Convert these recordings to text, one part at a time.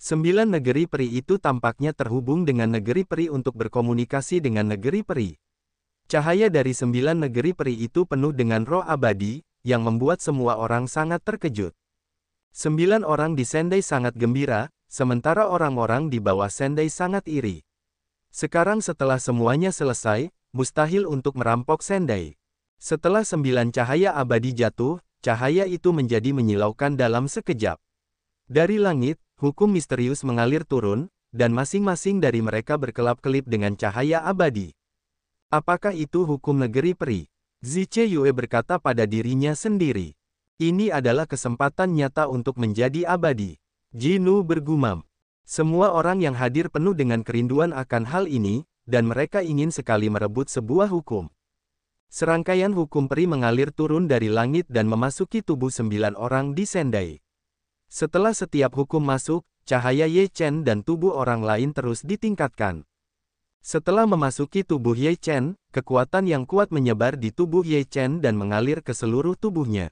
9 negeri peri itu tampaknya terhubung dengan negeri peri untuk berkomunikasi dengan negeri peri. Cahaya dari 9 negeri peri itu penuh dengan roh abadi, yang membuat semua orang sangat terkejut. 9 orang di Sendai sangat gembira, sementara orang-orang di bawah Sendai sangat iri. Sekarang setelah semuanya selesai, mustahil untuk merampok Sendai. Setelah 9 cahaya abadi jatuh, cahaya itu menjadi menyilaukan dalam sekejap. Dari langit, hukum misterius mengalir turun, dan masing-masing dari mereka berkelap-kelip dengan cahaya abadi. Apakah itu hukum negeri peri? Ziche Yue berkata pada dirinya sendiri. Ini adalah kesempatan nyata untuk menjadi abadi. Jinu bergumam. Semua orang yang hadir penuh dengan kerinduan akan hal ini, dan mereka ingin sekali merebut sebuah hukum. Serangkaian hukum peri mengalir turun dari langit dan memasuki tubuh 9 orang di Sendai. Setelah setiap hukum masuk, cahaya Ye Chen dan tubuh orang lain terus ditingkatkan. Setelah memasuki tubuh Ye Chen, kekuatan yang kuat menyebar di tubuh Ye Chen dan mengalir ke seluruh tubuhnya.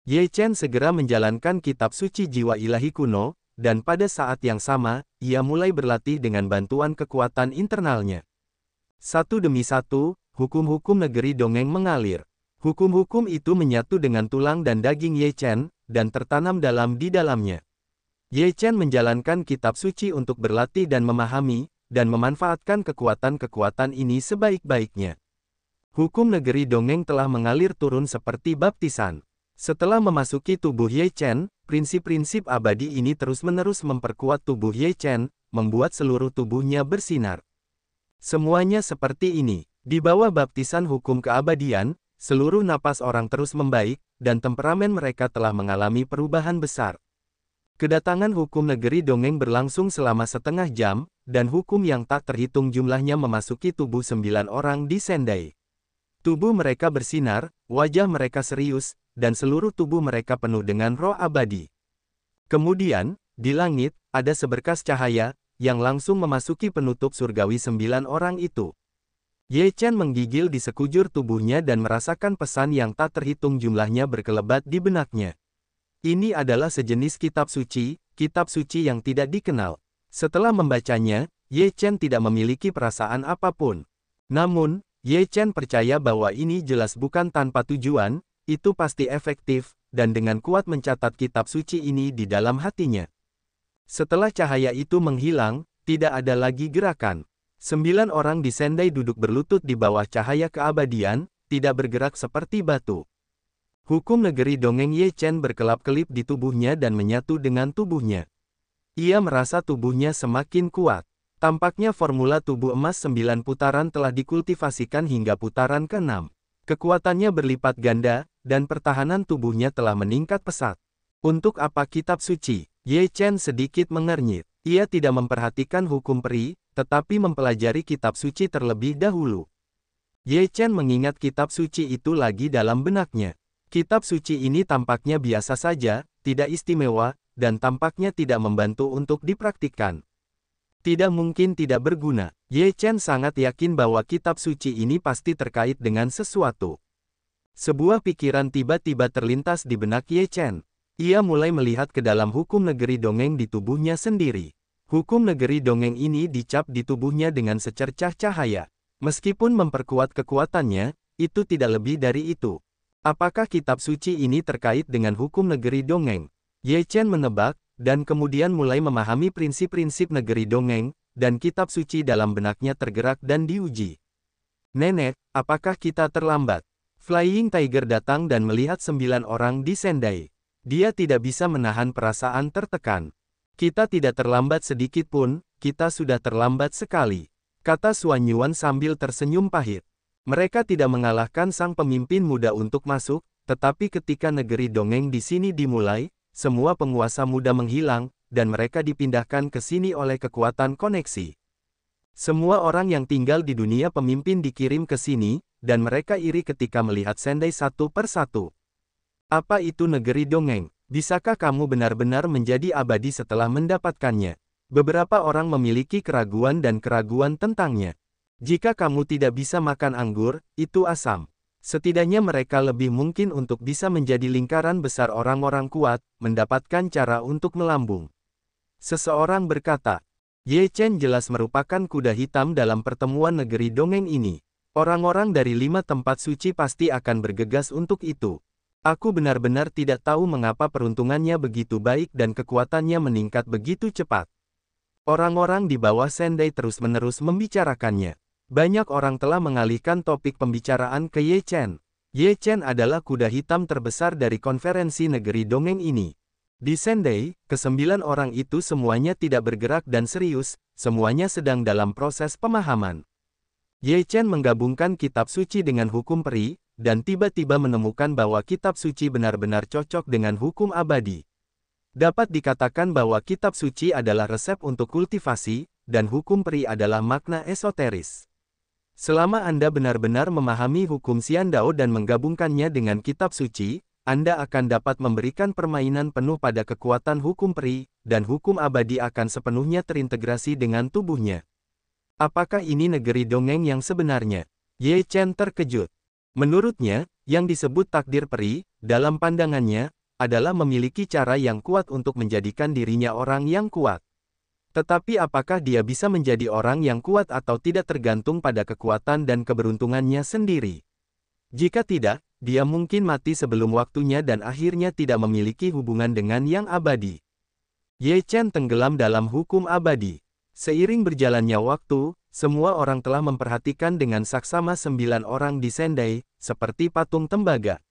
Ye Chen segera menjalankan kitab suci jiwa ilahi kuno, dan pada saat yang sama, ia mulai berlatih dengan bantuan kekuatan internalnya. Satu demi satu, hukum-hukum negeri dongeng mengalir. Hukum-hukum itu menyatu dengan tulang dan daging Ye Chen, dan tertanam dalam di dalamnya. Ye Chen menjalankan kitab suci untuk berlatih dan memahami, dan memanfaatkan kekuatan-kekuatan ini sebaik-baiknya. Hukum negeri dongeng telah mengalir turun seperti baptisan. Setelah memasuki tubuh Ye Chen, prinsip-prinsip abadi ini terus-menerus memperkuat tubuh Ye Chen, membuat seluruh tubuhnya bersinar. Semuanya seperti ini. Di bawah baptisan hukum keabadian, seluruh napas orang terus membaik, dan temperamen mereka telah mengalami perubahan besar. Kedatangan hukum negeri dongeng berlangsung selama setengah jam, dan hukum yang tak terhitung jumlahnya memasuki tubuh 9 orang di Sendai. Tubuh mereka bersinar, wajah mereka serius, dan seluruh tubuh mereka penuh dengan roh abadi. Kemudian, di langit, ada seberkas cahaya, yang langsung memasuki penutup surgawi 9 orang itu. Ye Chen menggigil di sekujur tubuhnya dan merasakan pesan yang tak terhitung jumlahnya berkelebat di benaknya. Ini adalah sejenis kitab suci yang tidak dikenal. Setelah membacanya, Ye Chen tidak memiliki perasaan apapun. Namun, Ye Chen percaya bahwa ini jelas bukan tanpa tujuan, itu pasti efektif, dan dengan kuat mencatat kitab suci ini di dalam hatinya. Setelah cahaya itu menghilang, tidak ada lagi gerakan. 9 orang di Sendai duduk berlutut di bawah cahaya keabadian, tidak bergerak seperti batu. Hukum negeri dongeng Ye Chen berkelap-kelip di tubuhnya dan menyatu dengan tubuhnya. Ia merasa tubuhnya semakin kuat. Tampaknya formula tubuh emas 9 putaran telah dikultivasikan hingga putaran ke-6. Kekuatannya berlipat ganda, dan pertahanan tubuhnya telah meningkat pesat. Untuk apa kitab suci? Ye Chen sedikit mengernyit. Ia tidak memperhatikan hukum peri, tetapi mempelajari kitab suci terlebih dahulu. Ye Chen mengingat kitab suci itu lagi dalam benaknya. Kitab suci ini tampaknya biasa saja, tidak istimewa, dan tampaknya tidak membantu untuk dipraktikkan. Tidak mungkin tidak berguna. Ye Chen sangat yakin bahwa kitab suci ini pasti terkait dengan sesuatu. Sebuah pikiran tiba-tiba terlintas di benak Ye Chen. Ia mulai melihat ke dalam hukum negeri dongeng di tubuhnya sendiri. Hukum negeri dongeng ini dicap di tubuhnya dengan secercah cahaya. Meskipun memperkuat kekuatannya, itu tidak lebih dari itu. Apakah kitab suci ini terkait dengan hukum negeri dongeng? Ye Chen menebak, dan kemudian mulai memahami prinsip-prinsip negeri dongeng, dan kitab suci dalam benaknya tergerak dan diuji. Nenek, apakah kita terlambat? Flying Tiger datang dan melihat 9 orang di Sendai. Dia tidak bisa menahan perasaan tertekan. Kita tidak terlambat sedikit pun, kita sudah terlambat sekali, kata Xuan Yuan sambil tersenyum pahit. Mereka tidak mengalahkan sang pemimpin muda untuk masuk, tetapi ketika negeri dongeng di sini dimulai, semua penguasa muda menghilang, dan mereka dipindahkan ke sini oleh kekuatan koneksi. Semua orang yang tinggal di dunia pemimpin dikirim ke sini, dan mereka iri ketika melihat Sendai satu persatu. Apa itu negeri dongeng? Bisakah kamu benar-benar menjadi abadi setelah mendapatkannya? Beberapa orang memiliki keraguan dan keraguan tentangnya. Jika kamu tidak bisa makan anggur, itu asam. Setidaknya mereka lebih mungkin untuk bisa menjadi lingkaran besar orang-orang kuat, mendapatkan cara untuk melambung. Seseorang berkata, Ye Chen jelas merupakan kuda hitam dalam pertemuan negeri dongeng ini. Orang-orang dari 5 tempat suci pasti akan bergegas untuk itu. Aku benar-benar tidak tahu mengapa peruntungannya begitu baik dan kekuatannya meningkat begitu cepat. Orang-orang di bawah Sendai terus-menerus membicarakannya. Banyak orang telah mengalihkan topik pembicaraan ke Ye Chen. Ye Chen adalah kuda hitam terbesar dari konferensi negeri dongeng ini. Di Sendai, ke-9 orang itu semuanya tidak bergerak dan serius, semuanya sedang dalam proses pemahaman. Ye Chen menggabungkan kitab suci dengan hukum peri, dan tiba-tiba menemukan bahwa kitab suci benar-benar cocok dengan hukum abadi. Dapat dikatakan bahwa kitab suci adalah resep untuk kultivasi, dan hukum peri adalah makna esoteris. Selama Anda benar-benar memahami hukum Xiandao dan menggabungkannya dengan kitab suci, Anda akan dapat memberikan permainan penuh pada kekuatan hukum peri, dan hukum abadi akan sepenuhnya terintegrasi dengan tubuhnya. Apakah ini negeri dongeng yang sebenarnya? Ye Chen terkejut. Menurutnya, yang disebut takdir peri, dalam pandangannya, adalah memiliki cara yang kuat untuk menjadikan dirinya orang yang kuat. Tetapi apakah dia bisa menjadi orang yang kuat atau tidak tergantung pada kekuatan dan keberuntungannya sendiri. Jika tidak, dia mungkin mati sebelum waktunya dan akhirnya tidak memiliki hubungan dengan yang abadi. Ye Chen tenggelam dalam hukum abadi. Seiring berjalannya waktu, semua orang telah memperhatikan dengan saksama 9 orang di Sendai, seperti patung tembaga.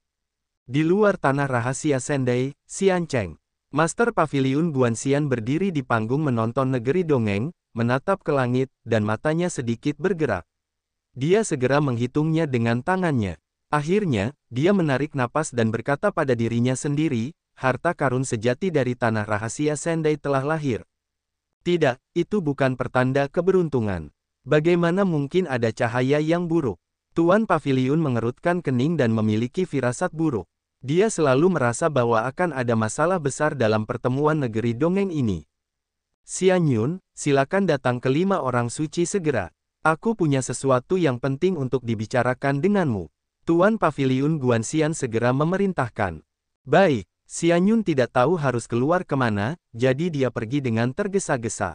Di luar tanah rahasia Sendai, Xian Cheng, Master Paviliun Guanxian berdiri di panggung menonton negeri dongeng, menatap ke langit, dan matanya sedikit bergerak. Dia segera menghitungnya dengan tangannya. Akhirnya, dia menarik napas dan berkata pada dirinya sendiri, harta karun sejati dari tanah rahasia Sendai telah lahir. Tidak, itu bukan pertanda keberuntungan. Bagaimana mungkin ada cahaya yang buruk? Tuan Paviliun mengerutkan kening dan memiliki firasat buruk. Dia selalu merasa bahwa akan ada masalah besar dalam pertemuan negeri dongeng ini. Xian Yun, silakan datang ke 5 orang suci segera. Aku punya sesuatu yang penting untuk dibicarakan denganmu. Tuan Paviliun Guanxian segera memerintahkan. Baik, Xian Yun tidak tahu harus keluar kemana, jadi dia pergi dengan tergesa-gesa.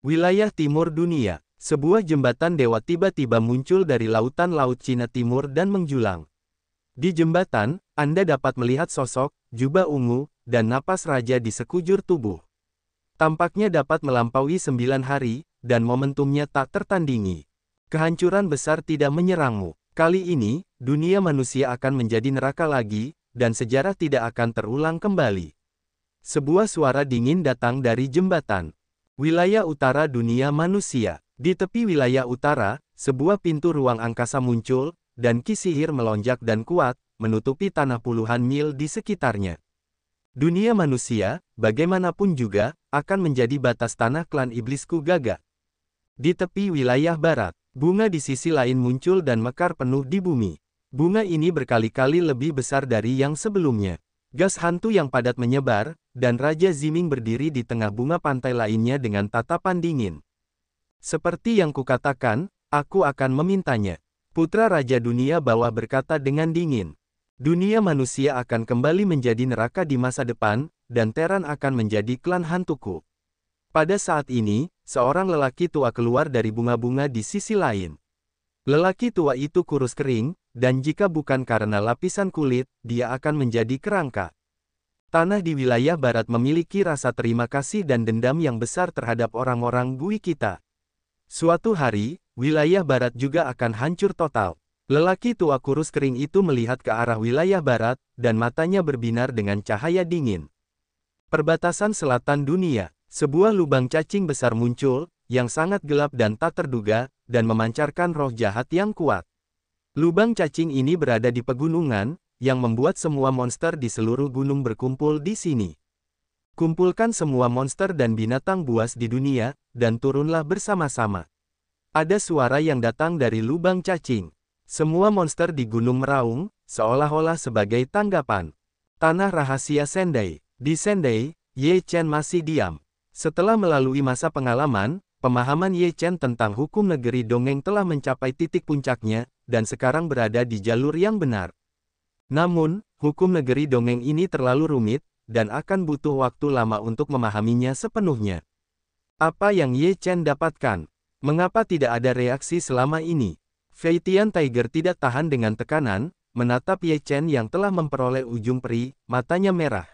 Wilayah Timur Dunia, sebuah jembatan dewa tiba-tiba muncul dari lautan Laut Cina Timur dan menjulang. Di jembatan, Anda dapat melihat sosok, jubah ungu, dan napas raja di sekujur tubuh. Tampaknya dapat melampaui 9 hari, dan momentumnya tak tertandingi. Kehancuran besar tidak menyerangmu. Kali ini, dunia manusia akan menjadi neraka lagi, dan sejarah tidak akan terulang kembali. Sebuah suara dingin datang dari jembatan. Wilayah utara dunia manusia. Di tepi wilayah utara, sebuah pintu ruang angkasa muncul, dan ki sihir melonjak dan kuat, menutupi tanah puluhan mil di sekitarnya. Dunia manusia, bagaimanapun juga, akan menjadi batas tanah klan iblisku Gaga. Di tepi wilayah barat, bunga di sisi lain muncul dan mekar penuh di bumi. Bunga ini berkali-kali lebih besar dari yang sebelumnya. Gas hantu yang padat menyebar, dan Raja Ziming berdiri di tengah bunga pantai lainnya dengan tatapan dingin. Seperti yang kukatakan, aku akan memintanya. Putra Raja Dunia Bawah berkata dengan dingin. Dunia manusia akan kembali menjadi neraka di masa depan, dan Teran akan menjadi klan hantuku. Pada saat ini, seorang lelaki tua keluar dari bunga-bunga di sisi lain. Lelaki tua itu kurus kering, dan jika bukan karena lapisan kulit, dia akan menjadi kerangka. Tanah di wilayah barat memiliki rasa terima kasih dan dendam yang besar terhadap orang-orang bui kita. Suatu hari, wilayah barat juga akan hancur total. Lelaki tua kurus kering itu melihat ke arah wilayah barat, dan matanya berbinar dengan cahaya dingin. Perbatasan selatan dunia, sebuah lubang cacing besar muncul, yang sangat gelap dan tak terduga, dan memancarkan roh jahat yang kuat. Lubang cacing ini berada di pegunungan, yang membuat semua monster di seluruh gunung berkumpul di sini. Kumpulkan semua monster dan binatang buas di dunia, dan turunlah bersama-sama. Ada suara yang datang dari lubang cacing. Semua monster di gunung meraung, seolah-olah sebagai tanggapan. Tanah rahasia Sendai. Di Sendai, Ye Chen masih diam. Setelah melalui masa pengalaman, pemahaman Ye Chen tentang hukum negeri dongeng telah mencapai titik puncaknya, dan sekarang berada di jalur yang benar. Namun, hukum negeri dongeng ini terlalu rumit, dan akan butuh waktu lama untuk memahaminya sepenuhnya. Apa yang Ye Chen dapatkan? Mengapa tidak ada reaksi selama ini? Fei Tian Tiger tidak tahan dengan tekanan, menatap Ye Chen yang telah memperoleh ujung peri, matanya merah.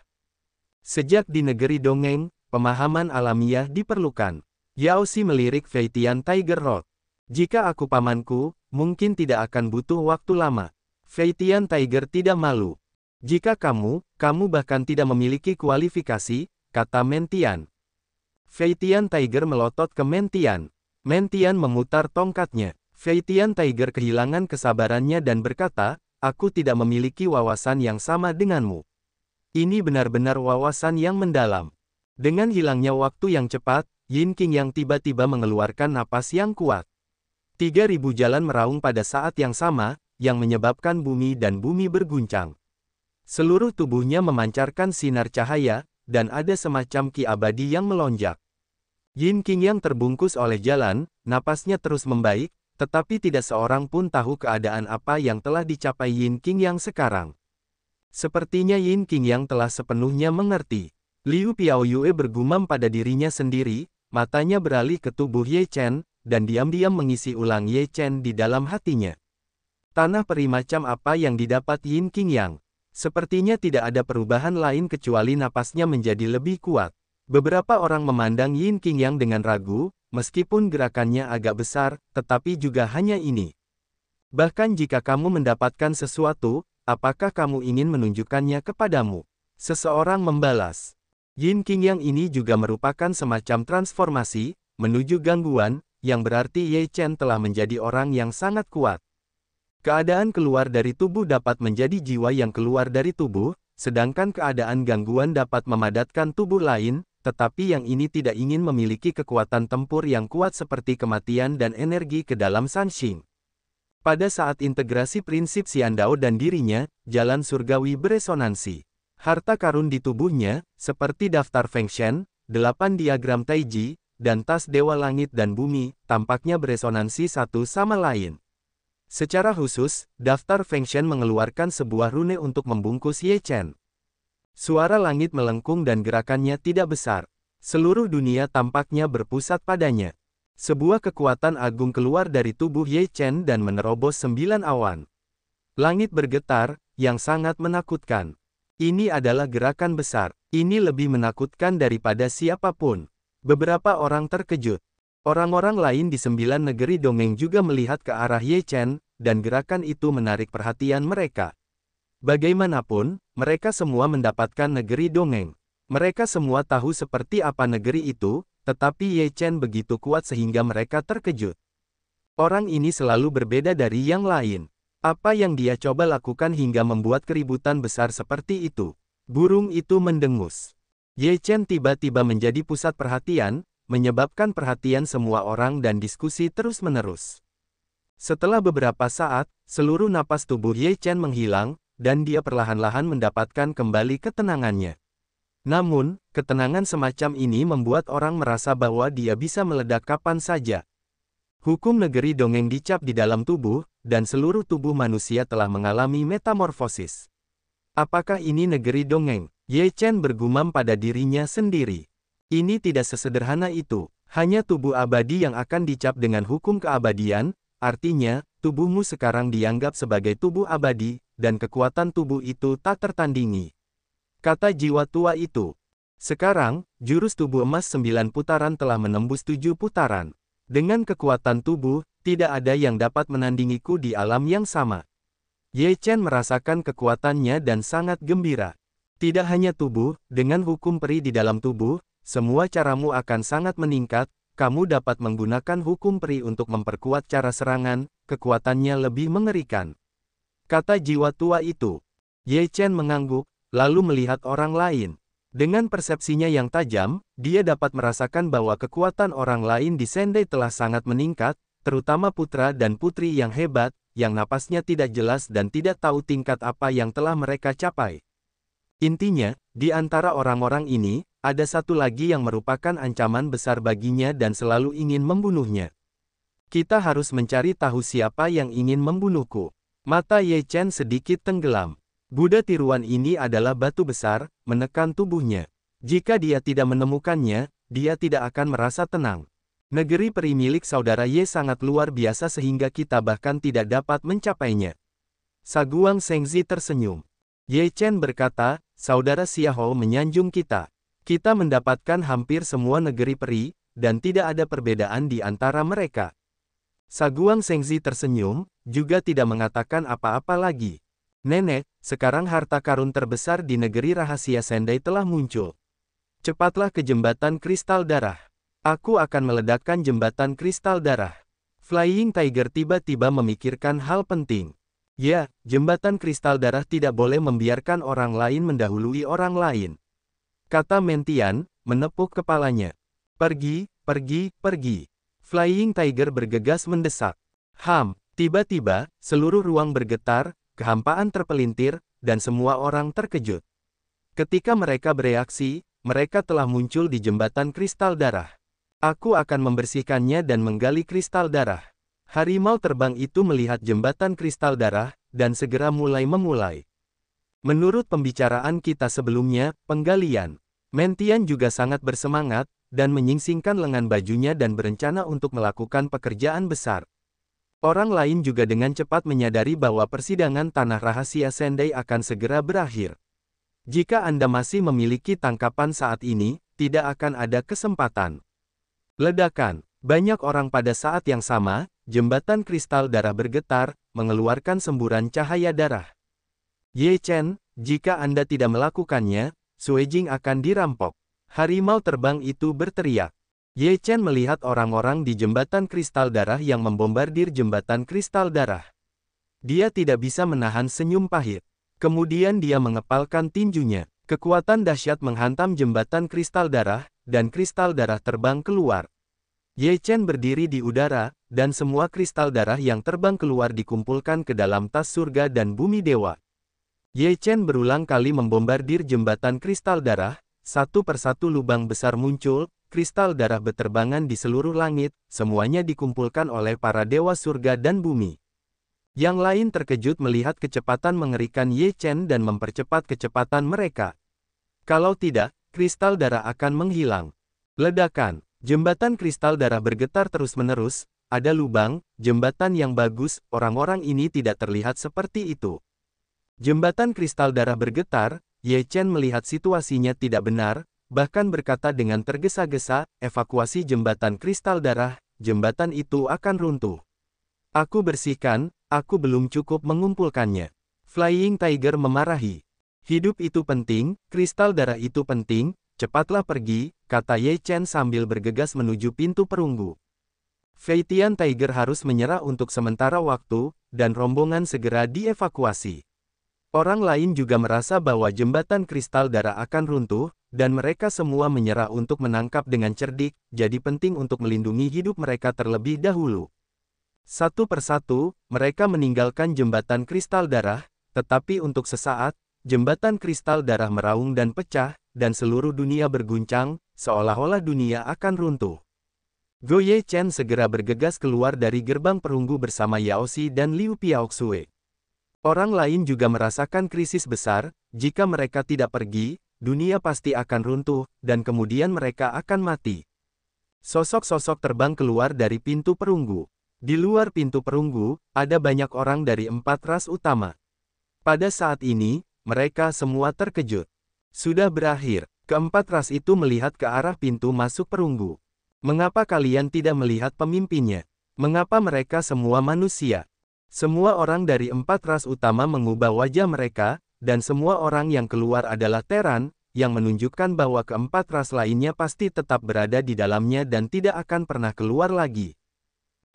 Sejak di negeri dongeng, pemahaman alamiah diperlukan. Yao Xi melirik Fei Tian Tiger Road. Jika aku pamanku, mungkin tidak akan butuh waktu lama. Fei Tian Tiger tidak malu. Jika kamu bahkan tidak memiliki kualifikasi, kata Mentian. Fei Tian Tiger melotot ke Mentian. Mentian memutar tongkatnya. Fei Tian Tiger kehilangan kesabarannya dan berkata, aku tidak memiliki wawasan yang sama denganmu. Ini benar-benar wawasan yang mendalam. Dengan hilangnya waktu yang cepat, Yin Qing yang tiba-tiba mengeluarkan napas yang kuat. 3.000 jalan meraung pada saat yang sama, yang menyebabkan bumi dan bumi berguncang. Seluruh tubuhnya memancarkan sinar cahaya, dan ada semacam ki abadi yang melonjak. Yin Qing yang terbungkus oleh jalan, napasnya terus membaik, tetapi tidak seorang pun tahu keadaan apa yang telah dicapai Yin Qing yang sekarang. Sepertinya Yin Qing yang telah sepenuhnya mengerti. Liu Piaoyue bergumam pada dirinya sendiri, matanya beralih ke tubuh Ye Chen, dan diam-diam mengisi ulang Ye Chen di dalam hatinya. Tanah peri macam apa yang didapat Yin Qing yang? Sepertinya tidak ada perubahan lain kecuali napasnya menjadi lebih kuat. Beberapa orang memandang Yin Qing yang dengan ragu, meskipun gerakannya agak besar, tetapi juga hanya ini. Bahkan jika kamu mendapatkan sesuatu, apakah kamu ingin menunjukkannya kepadamu? Seseorang membalas. Yin Qing yang ini juga merupakan semacam transformasi, menuju gangguan, yang berarti Ye Chen telah menjadi orang yang sangat kuat. Keadaan keluar dari tubuh dapat menjadi jiwa yang keluar dari tubuh, sedangkan keadaan gangguan dapat memadatkan tubuh lain, tetapi yang ini tidak ingin memiliki kekuatan tempur yang kuat seperti kematian dan energi ke dalam Sanxing. Pada saat integrasi prinsip Xiandao dan dirinya, jalan surgawi beresonansi. Harta karun di tubuhnya, seperti daftar Feng Shen, 8 diagram Taiji, dan tas Dewa Langit dan Bumi, tampaknya beresonansi satu sama lain. Secara khusus, daftar Feng Shen mengeluarkan sebuah rune untuk membungkus Ye Chen. Suara langit melengkung dan gerakannya tidak besar. Seluruh dunia tampaknya berpusat padanya. Sebuah kekuatan agung keluar dari tubuh Ye Chen dan menerobos 9 awan. Langit bergetar, yang sangat menakutkan. Ini adalah gerakan besar. Ini lebih menakutkan daripada siapapun. Beberapa orang terkejut. Orang-orang lain di 9 negeri dongeng juga melihat ke arah Ye Chen, dan gerakan itu menarik perhatian mereka. Bagaimanapun, mereka semua mendapatkan negeri dongeng. Mereka semua tahu seperti apa negeri itu, tetapi Ye Chen begitu kuat sehingga mereka terkejut. Orang ini selalu berbeda dari yang lain. Apa yang dia coba lakukan hingga membuat keributan besar seperti itu? Burung itu mendengus. Ye Chen tiba-tiba menjadi pusat perhatian, menyebabkan perhatian semua orang dan diskusi terus-menerus. Setelah beberapa saat, seluruh napas tubuh Ye Chen menghilang, dan dia perlahan-lahan mendapatkan kembali ketenangannya. Namun, ketenangan semacam ini membuat orang merasa bahwa dia bisa meledak kapan saja. Hukum negeri dongeng dicap di dalam tubuh, dan seluruh tubuh manusia telah mengalami metamorfosis. Apakah ini negeri dongeng? Ye Chen bergumam pada dirinya sendiri. Ini tidak sesederhana itu. Hanya tubuh abadi yang akan dicap dengan hukum keabadian, artinya, tubuhmu sekarang dianggap sebagai tubuh abadi, dan kekuatan tubuh itu tak tertandingi. Kata jiwa tua itu. Sekarang, jurus tubuh emas 9 putaran telah menembus 7 putaran. Dengan kekuatan tubuh, tidak ada yang dapat menandingiku di alam yang sama. Ye Chen merasakan kekuatannya dan sangat gembira. Tidak hanya tubuh, dengan hukum peri di dalam tubuh, semua caramu akan sangat meningkat, kamu dapat menggunakan hukum peri untuk memperkuat cara serangan, kekuatannya lebih mengerikan. Kata jiwa tua itu. Ye Chen mengangguk, lalu melihat orang lain. Dengan persepsinya yang tajam, dia dapat merasakan bahwa kekuatan orang lain di Sendai telah sangat meningkat, terutama putra dan putri yang hebat, yang napasnya tidak jelas dan tidak tahu tingkat apa yang telah mereka capai. Intinya, di antara orang-orang ini, ada satu lagi yang merupakan ancaman besar baginya dan selalu ingin membunuhnya. Kita harus mencari tahu siapa yang ingin membunuhku. Mata Ye Chen sedikit tenggelam. Buddha tiruan ini adalah batu besar, menekan tubuhnya. Jika dia tidak menemukannya, dia tidak akan merasa tenang. Negeri peri milik saudara Ye sangat luar biasa sehingga kita bahkan tidak dapat mencapainya. Saguang Sengzi tersenyum. Ye Chen berkata, saudara Xiahou menyanjung kita. Kita mendapatkan hampir semua negeri peri, dan tidak ada perbedaan di antara mereka. Saguang Sengzi tersenyum, juga tidak mengatakan apa-apa lagi. Nenek, sekarang harta karun terbesar di negeri rahasia Sendai telah muncul. Cepatlah ke jembatan kristal darah. Aku akan meledakkan jembatan kristal darah. Flying Tiger tiba-tiba memikirkan hal penting. Ya, jembatan kristal darah tidak boleh membiarkan orang lain mendahului orang lain. Kata Mentian, menepuk kepalanya. Pergi, pergi, pergi. Flying Tiger bergegas mendesak. Tiba-tiba, seluruh ruang bergetar, kehampaan terpelintir, dan semua orang terkejut. Ketika mereka bereaksi, mereka telah muncul di jembatan kristal darah. Aku akan membersihkannya dan menggali kristal darah. Harimau terbang itu melihat jembatan kristal darah, dan segera memulai. Menurut pembicaraan kita sebelumnya, penggalian. Mentian juga sangat bersemangat, dan menyingsingkan lengan bajunya dan berencana untuk melakukan pekerjaan besar. Orang lain juga dengan cepat menyadari bahwa persidangan tanah rahasia Sendai akan segera berakhir. Jika Anda masih memiliki tangkapan saat ini, tidak akan ada kesempatan. Ledakan. Banyak orang pada saat yang sama, jembatan kristal darah bergetar, mengeluarkan semburan cahaya darah. Ye Chen, jika Anda tidak melakukannya, Suejing akan dirampok. Harimau terbang itu berteriak. Ye Chen melihat orang-orang di jembatan kristal darah yang membombardir jembatan kristal darah. Dia tidak bisa menahan senyum pahit. Kemudian dia mengepalkan tinjunya. Kekuatan dahsyat menghantam jembatan kristal darah, dan kristal darah terbang keluar. Ye Chen berdiri di udara, dan semua kristal darah yang terbang keluar dikumpulkan ke dalam tas surga dan bumi dewa. Ye Chen berulang kali membombardir jembatan kristal darah, satu persatu lubang besar muncul, kristal darah beterbangan di seluruh langit, semuanya dikumpulkan oleh para dewa surga dan bumi. Yang lain terkejut melihat kecepatan mengerikan Ye Chen dan mempercepat kecepatan mereka. Kalau tidak, kristal darah akan menghilang. Ledakan. Jembatan kristal darah bergetar terus-menerus, ada lubang, jembatan yang bagus, orang-orang ini tidak terlihat seperti itu. Jembatan kristal darah bergetar, Ye Chen melihat situasinya tidak benar, bahkan berkata dengan tergesa-gesa, evakuasi jembatan kristal darah, jembatan itu akan runtuh. Aku bersihkan, aku belum cukup mengumpulkannya. Flying Tiger memarahi. Hidup itu penting, kristal darah itu penting, cepatlah pergi, kata Ye Chen sambil bergegas menuju pintu perunggu. Feitian Tiger harus menyerah untuk sementara waktu, dan rombongan segera dievakuasi. Orang lain juga merasa bahwa jembatan kristal darah akan runtuh, dan mereka semua menyerah untuk menangkap dengan cerdik, jadi penting untuk melindungi hidup mereka terlebih dahulu. Satu persatu, mereka meninggalkan jembatan kristal darah, tetapi untuk sesaat, jembatan kristal darah meraung dan pecah, dan seluruh dunia berguncang, seolah-olah dunia akan runtuh. Go Ye Chen segera bergegas keluar dari gerbang perunggu bersama Yao Xi dan Liu Piaoxue. Orang lain juga merasakan krisis besar, jika mereka tidak pergi, dunia pasti akan runtuh, dan kemudian mereka akan mati. Sosok-sosok terbang keluar dari pintu perunggu. Di luar pintu perunggu, ada banyak orang dari 4 ras utama. Pada saat ini, mereka semua terkejut. Sudah berakhir. Keempat ras itu melihat ke arah pintu masuk perunggu. Mengapa kalian tidak melihat pemimpinnya? Mengapa mereka semua manusia? Semua orang dari 4 ras utama mengubah wajah mereka, dan semua orang yang keluar adalah Teran, yang menunjukkan bahwa keempat ras lainnya pasti tetap berada di dalamnya dan tidak akan pernah keluar lagi.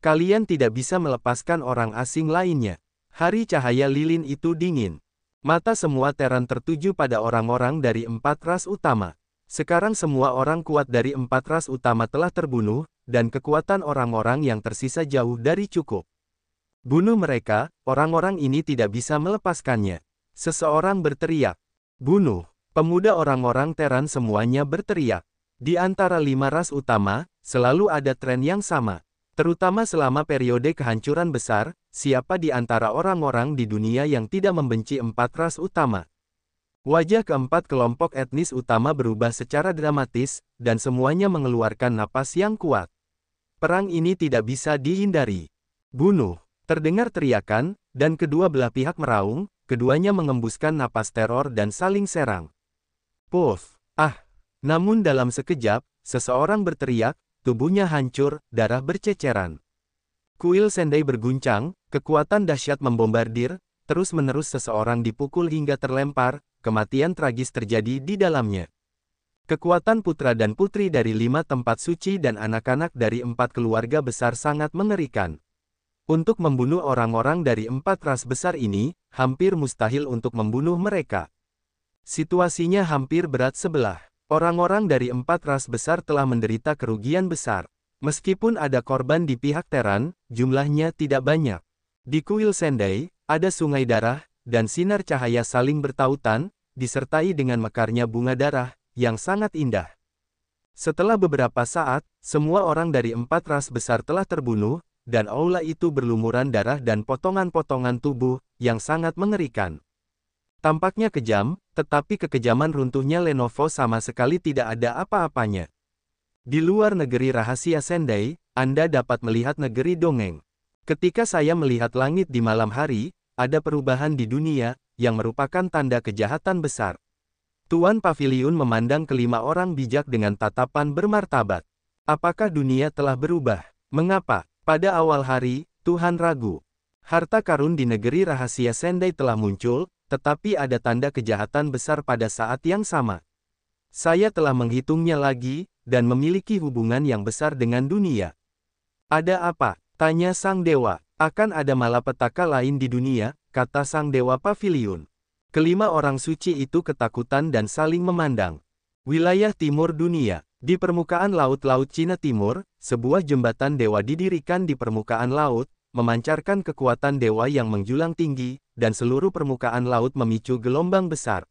Kalian tidak bisa melepaskan orang asing lainnya. Hari cahaya lilin itu dingin. Mata semua Teran tertuju pada orang-orang dari 4 ras utama. Sekarang semua orang kuat dari 4 ras utama telah terbunuh, dan kekuatan orang-orang yang tersisa jauh dari cukup. Bunuh mereka, orang-orang ini tidak bisa melepaskannya. Seseorang berteriak. Bunuh. Pemuda orang-orang Teran semuanya berteriak. Di antara 5 ras utama, selalu ada tren yang sama. Terutama selama periode kehancuran besar, siapa di antara orang-orang di dunia yang tidak membenci empat ras utama? Wajah keempat kelompok etnis utama berubah secara dramatis, dan semuanya mengeluarkan napas yang kuat. Perang ini tidak bisa dihindari. Bunuh! Terdengar teriakan, dan kedua belah pihak meraung, keduanya mengembuskan napas teror dan saling serang. Puff! Ah! Namun dalam sekejap, seseorang berteriak, tubuhnya hancur, darah berceceran. Kuil Sendai berguncang, kekuatan dahsyat membombardir, terus-menerus seseorang dipukul hingga terlempar, kematian tragis terjadi di dalamnya. Kekuatan putra dan putri dari 5 tempat suci dan anak-anak dari 4 keluarga besar sangat mengerikan. Untuk membunuh orang-orang dari 4 ras besar ini, hampir mustahil untuk membunuh mereka. Situasinya hampir berat sebelah. Orang-orang dari 4 ras besar telah menderita kerugian besar. Meskipun ada korban di pihak Teran, jumlahnya tidak banyak. Di kuil Sendai, ada sungai darah, dan sinar cahaya saling bertautan, disertai dengan mekarnya bunga darah, yang sangat indah. Setelah beberapa saat, semua orang dari 4 ras besar telah terbunuh, dan aula itu berlumuran darah dan potongan-potongan tubuh, yang sangat mengerikan. Tampaknya kejam, tetapi kekejaman runtuhnya Lenovo sama sekali tidak ada apa-apanya. Di luar negeri rahasia Sendai, Anda dapat melihat negeri dongeng. Ketika saya melihat langit di malam hari, ada perubahan di dunia, yang merupakan tanda kejahatan besar. Tuan Paviliun memandang kelima orang bijak dengan tatapan bermartabat. Apakah dunia telah berubah? Mengapa? Pada awal hari, Tuhan ragu. Harta karun di negeri rahasia Sendai telah muncul, tetapi ada tanda kejahatan besar pada saat yang sama. Saya telah menghitungnya lagi, dan memiliki hubungan yang besar dengan dunia. Ada apa? Tanya sang dewa. Akan ada malapetaka lain di dunia, kata sang dewa Paviliun. Kelima orang suci itu ketakutan dan saling memandang. Wilayah timur dunia. Di permukaan laut-laut Cina Timur, sebuah jembatan dewa didirikan di permukaan laut, memancarkan kekuatan dewa yang menjulang tinggi, dan seluruh permukaan laut memicu gelombang besar.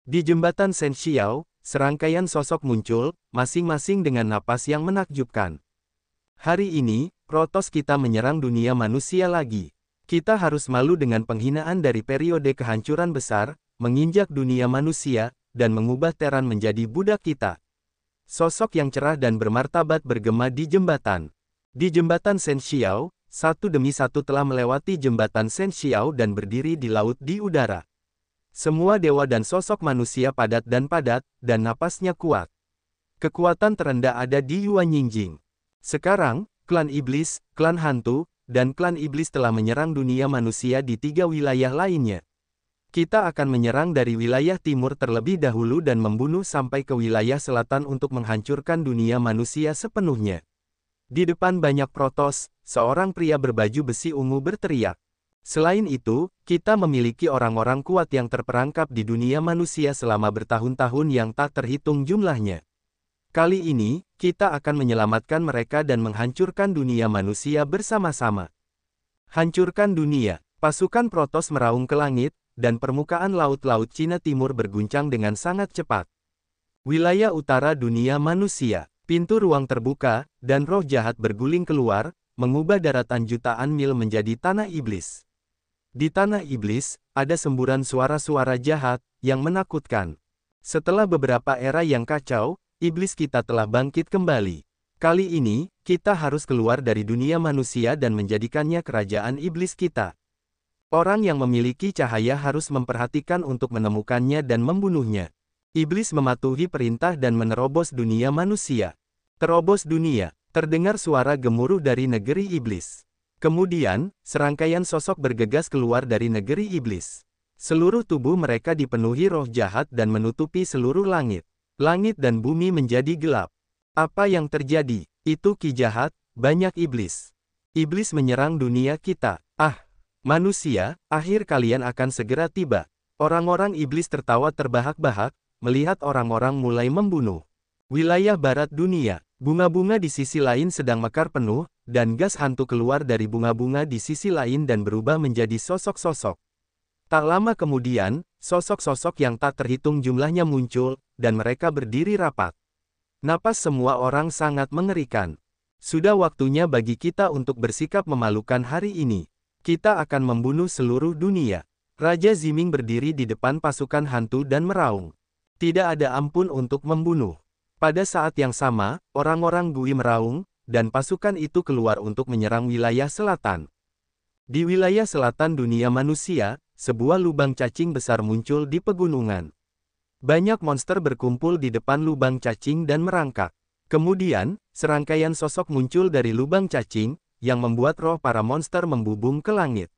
Di jembatan Shen Xiao, serangkaian sosok muncul, masing-masing dengan napas yang menakjubkan. Hari ini, Protoss kita menyerang dunia manusia lagi. Kita harus malu dengan penghinaan dari periode kehancuran besar, menginjak dunia manusia, dan mengubah Teran menjadi budak kita. Sosok yang cerah dan bermartabat bergema di jembatan. Di jembatan Shen Xiao, satu demi satu telah melewati jembatan Shen Xiao dan berdiri di laut di udara. Semua dewa dan sosok manusia padat, dan napasnya kuat. Kekuatan terendah ada di Yuan Yingjing. Sekarang, klan iblis, klan hantu, dan klan iblis telah menyerang dunia manusia di 3 wilayah lainnya. Kita akan menyerang dari wilayah timur terlebih dahulu dan membunuh sampai ke wilayah selatan untuk menghancurkan dunia manusia sepenuhnya. Di depan banyak Protoss, seorang pria berbaju besi ungu berteriak. Selain itu, kita memiliki orang-orang kuat yang terperangkap di dunia manusia selama bertahun-tahun yang tak terhitung jumlahnya. Kali ini, kita akan menyelamatkan mereka dan menghancurkan dunia manusia bersama-sama. Hancurkan dunia. Pasukan Protoss meraung ke langit, dan permukaan laut-laut Cina Timur berguncang dengan sangat cepat. Wilayah utara dunia manusia. Pintu ruang terbuka, dan roh jahat berguling keluar, mengubah daratan jutaan mil menjadi tanah iblis. Di tanah iblis, ada semburan suara-suara jahat, yang menakutkan. Setelah beberapa era yang kacau, iblis kita telah bangkit kembali. Kali ini, kita harus keluar dari dunia manusia dan menjadikannya kerajaan iblis kita. Orang yang memiliki cahaya harus memperhatikan untuk menemukannya dan membunuhnya. Iblis mematuhi perintah dan menerobos dunia manusia. Terobos dunia, terdengar suara gemuruh dari negeri iblis. Kemudian, serangkaian sosok bergegas keluar dari negeri iblis. Seluruh tubuh mereka dipenuhi roh jahat dan menutupi seluruh langit. Langit dan bumi menjadi gelap. Apa yang terjadi? Itu ki jahat, banyak iblis. Iblis menyerang dunia kita. Ah, manusia, akhir kalian akan segera tiba. Orang-orang iblis tertawa terbahak-bahak, melihat orang-orang mulai membunuh. Wilayah barat dunia, bunga-bunga di sisi lain sedang mekar penuh, dan gas hantu keluar dari bunga-bunga di sisi lain dan berubah menjadi sosok-sosok. Tak lama kemudian, sosok-sosok yang tak terhitung jumlahnya muncul, dan mereka berdiri rapat. Napas semua orang sangat mengerikan. Sudah waktunya bagi kita untuk bersikap memalukan hari ini. Kita akan membunuh seluruh dunia. Raja Ziming berdiri di depan pasukan hantu dan meraung. Tidak ada ampun untuk membunuh. Pada saat yang sama, orang-orang Gui meraung, dan pasukan itu keluar untuk menyerang wilayah selatan. Di wilayah selatan dunia manusia, sebuah lubang cacing besar muncul di pegunungan. Banyak monster berkumpul di depan lubang cacing dan merangkak. Kemudian, serangkaian sosok muncul dari lubang cacing, yang membuat roh para monster membubung ke langit.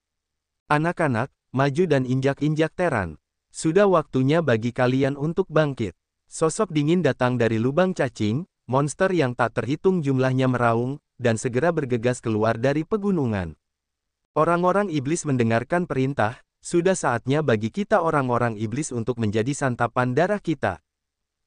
Anak-anak, maju dan injak-injak Teran. Sudah waktunya bagi kalian untuk bangkit. Sosok dingin datang dari lubang cacing, monster yang tak terhitung jumlahnya meraung, dan segera bergegas keluar dari pegunungan. Orang-orang iblis mendengarkan perintah, sudah saatnya bagi kita orang-orang iblis untuk menjadi santapan darah kita.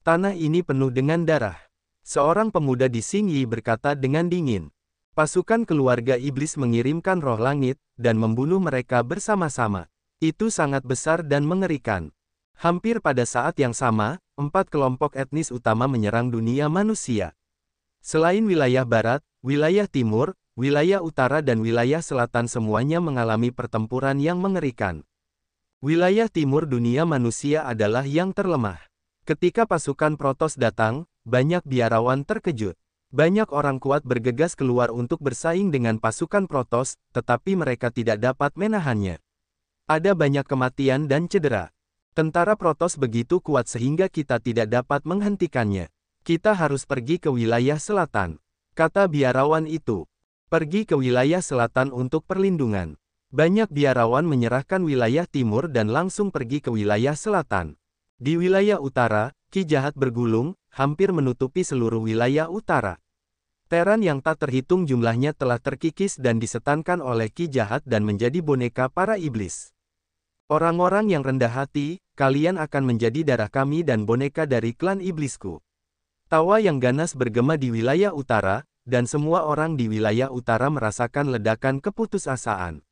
Tanah ini penuh dengan darah. Seorang pemuda di Xingyi berkata dengan dingin. Pasukan keluarga iblis mengirimkan roh langit, dan membunuh mereka bersama-sama. Itu sangat besar dan mengerikan. Hampir pada saat yang sama, 4 kelompok etnis utama menyerang dunia manusia. Selain wilayah barat, wilayah timur, wilayah utara dan wilayah selatan semuanya mengalami pertempuran yang mengerikan. Wilayah timur dunia manusia adalah yang terlemah. Ketika pasukan Protoss datang, banyak biarawan terkejut. Banyak orang kuat bergegas keluar untuk bersaing dengan pasukan Protoss, tetapi mereka tidak dapat menahannya. Ada banyak kematian dan cedera. Tentara Protoss begitu kuat sehingga kita tidak dapat menghentikannya. Kita harus pergi ke wilayah selatan, kata biarawan itu. Pergi ke wilayah selatan untuk perlindungan. Banyak biarawan menyerahkan wilayah timur dan langsung pergi ke wilayah selatan. Di wilayah utara, Ki jahat bergulung, hampir menutupi seluruh wilayah utara. Teran yang tak terhitung jumlahnya telah terkikis dan disetankan oleh Ki jahat dan menjadi boneka para iblis. Orang-orang yang rendah hati, kalian akan menjadi darah kami dan boneka dari klan iblisku. Tawa yang ganas bergema di wilayah utara, dan semua orang di wilayah utara merasakan ledakan keputusasaan.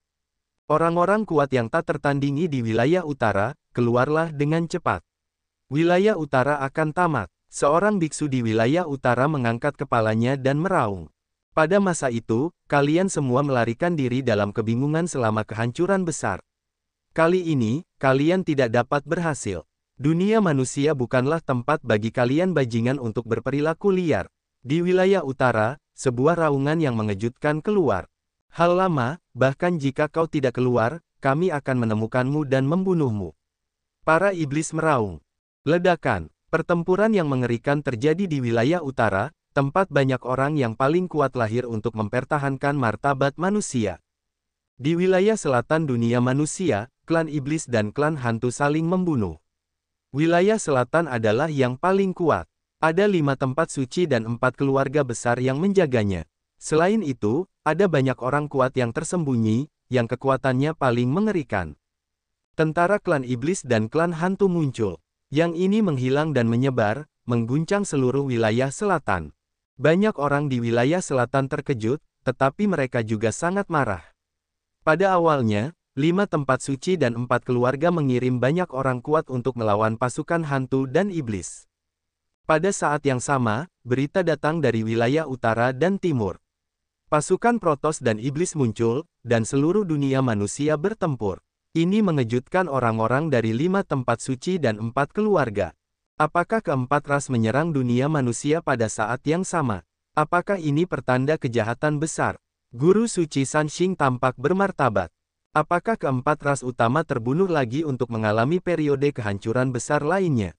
Orang-orang kuat yang tak tertandingi di wilayah utara, keluarlah dengan cepat. Wilayah utara akan tamat. Seorang biksu di wilayah utara mengangkat kepalanya dan meraung. Pada masa itu, kalian semua melarikan diri dalam kebingungan selama kehancuran besar. Kali ini, kalian tidak dapat berhasil. Dunia manusia bukanlah tempat bagi kalian bajingan untuk berperilaku liar. Di wilayah utara, sebuah raungan yang mengejutkan keluar. Hal lama, bahkan jika kau tidak keluar, kami akan menemukanmu dan membunuhmu. Para iblis meraung. Ledakan, pertempuran yang mengerikan terjadi di wilayah utara, tempat banyak orang yang paling kuat lahir untuk mempertahankan martabat manusia. Di wilayah selatan dunia manusia, klan iblis dan klan hantu saling membunuh. Wilayah selatan adalah yang paling kuat. Ada 5 tempat suci dan 4 keluarga besar yang menjaganya. Selain itu, ada banyak orang kuat yang tersembunyi, yang kekuatannya paling mengerikan. Tentara klan iblis dan klan hantu muncul. Yang ini menghilang dan menyebar, mengguncang seluruh wilayah selatan. Banyak orang di wilayah selatan terkejut, tetapi mereka juga sangat marah. Pada awalnya, 5 tempat suci dan 4 keluarga mengirim banyak orang kuat untuk melawan pasukan hantu dan iblis. Pada saat yang sama, berita datang dari wilayah utara dan timur. Pasukan Protoss dan iblis muncul, dan seluruh dunia manusia bertempur. Ini mengejutkan orang-orang dari 5 tempat suci dan 4 keluarga. Apakah keempat ras menyerang dunia manusia pada saat yang sama? Apakah ini pertanda kejahatan besar? Guru suci Sanxing tampak bermartabat. Apakah keempat ras utama terbunuh lagi untuk mengalami periode kehancuran besar lainnya?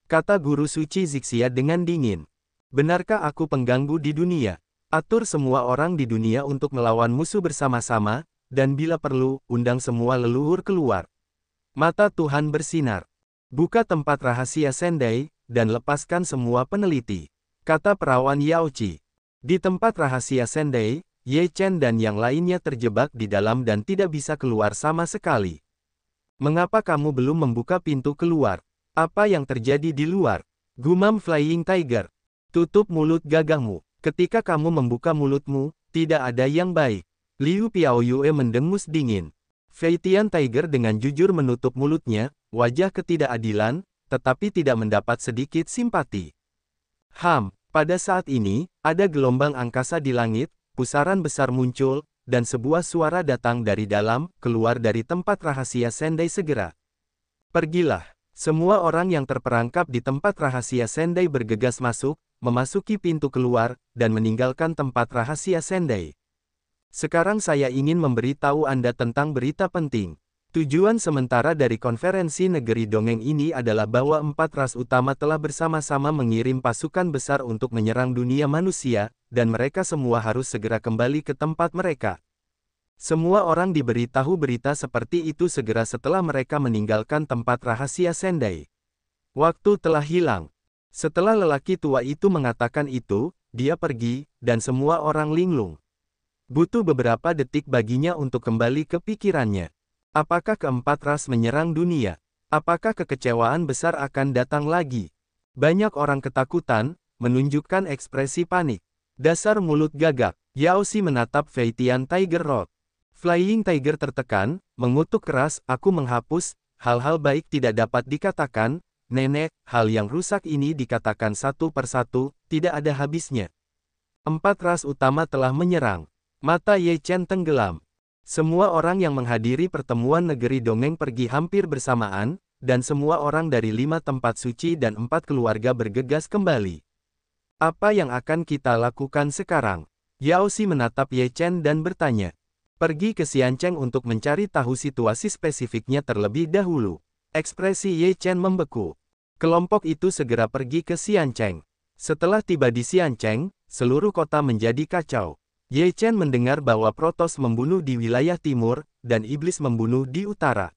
Kata guru suci Zixia dengan dingin. Benarkah aku pengganggu di dunia? Atur semua orang di dunia untuk melawan musuh bersama-sama, dan bila perlu, undang semua leluhur keluar. Mata Tuhan bersinar. Buka tempat rahasia Sendai, dan lepaskan semua peneliti. Kata perawan Yaochi. Di tempat rahasia Sendai, Ye Chen dan yang lainnya terjebak di dalam dan tidak bisa keluar sama sekali. Mengapa kamu belum membuka pintu keluar? Apa yang terjadi di luar? Gumam Flying Tiger. Tutup mulut gagahmu. Ketika kamu membuka mulutmu, tidak ada yang baik. Liu Piaoyue mendengus dingin. Feitian Tiger dengan jujur menutup mulutnya, wajah ketidakadilan, tetapi tidak mendapat sedikit simpati. Pada saat ini, ada gelombang angkasa di langit, pusaran besar muncul, dan sebuah suara datang dari dalam, keluar dari tempat rahasia Sendai segera. Pergilah. Semua orang yang terperangkap di tempat rahasia Sendai bergegas masuk, memasuki pintu keluar, dan meninggalkan tempat rahasia Sendai. Sekarang saya ingin memberitahu Anda tentang berita penting. Tujuan sementara dari konferensi negeri dongeng ini adalah bahwa 4 ras utama telah bersama-sama mengirim pasukan besar untuk menyerang dunia manusia, dan mereka semua harus segera kembali ke tempat mereka. Semua orang diberitahu berita seperti itu segera setelah mereka meninggalkan tempat rahasia Sendai. Waktu telah hilang. Setelah lelaki tua itu mengatakan itu, dia pergi, dan semua orang linglung. Butuh beberapa detik baginya untuk kembali ke pikirannya. Apakah keempat ras menyerang dunia? Apakah kekecewaan besar akan datang lagi? Banyak orang ketakutan, menunjukkan ekspresi panik. Dasar mulut gagak. Yao Xi menatap Fei Tian Tiger Rod. Flying Tiger tertekan, mengutuk keras, aku menghapus, hal-hal baik tidak dapat dikatakan, nenek, hal yang rusak ini dikatakan satu persatu, tidak ada habisnya. 4 ras utama telah menyerang. Mata Ye Chen tenggelam. Semua orang yang menghadiri pertemuan negeri dongeng pergi hampir bersamaan, dan semua orang dari 5 tempat suci dan 4 keluarga bergegas kembali. Apa yang akan kita lakukan sekarang? Yao Xi menatap Ye Chen dan bertanya. Pergi ke Xiancheng untuk mencari tahu situasi spesifiknya terlebih dahulu. Ekspresi Ye Chen membeku. Kelompok itu segera pergi ke Xiancheng. Setelah tiba di Xiancheng, seluruh kota menjadi kacau. Ye Chen mendengar bahwa Protoss membunuh di wilayah timur, dan Iblis membunuh di utara.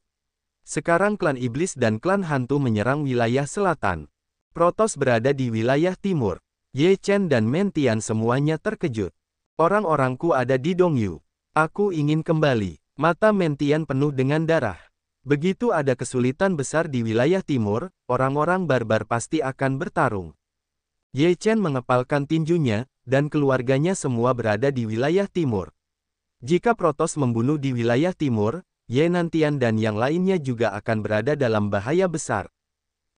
Sekarang klan Iblis dan klan Hantu menyerang wilayah selatan. Protoss berada di wilayah timur. Ye Chen dan Mentian semuanya terkejut. Orang-orangku ada di Dongyu. Aku ingin kembali. Mata Mentian penuh dengan darah. Begitu ada kesulitan besar di wilayah timur, orang-orang barbar pasti akan bertarung. Ye Chen mengepalkan tinjunya, dan keluarganya semua berada di wilayah timur. Jika Protoss membunuh di wilayah timur, Ye Nantian dan yang lainnya juga akan berada dalam bahaya besar.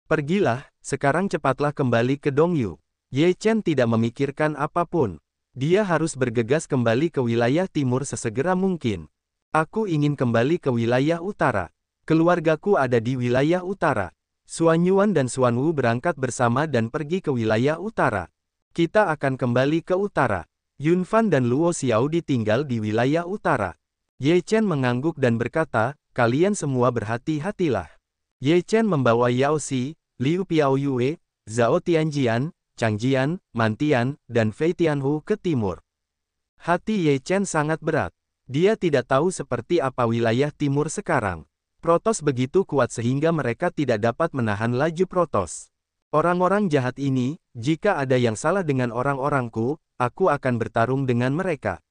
Pergilah, sekarang cepatlah kembali ke Dongyu. Ye Chen tidak memikirkan apapun. Dia harus bergegas kembali ke wilayah timur sesegera mungkin. Aku ingin kembali ke wilayah utara. Keluargaku ada di wilayah utara. Xuan Yuan dan Xuan Wu berangkat bersama dan pergi ke wilayah utara. Kita akan kembali ke utara. Yun Fan dan Luo Xiao ditinggal di wilayah utara. Ye Chen mengangguk dan berkata, kalian semua berhati-hatilah. Ye Chen membawa Yao Xi, Liu Piaoyue, Zhao Tianjian, Chang Jian, Mantian, dan Fei Tianhu ke timur. Hati Ye Chen sangat berat. Dia tidak tahu seperti apa wilayah timur sekarang. Protoss begitu kuat sehingga mereka tidak dapat menahan laju Protoss. Orang-orang jahat ini, jika ada yang salah dengan orang-orangku, aku akan bertarung dengan mereka.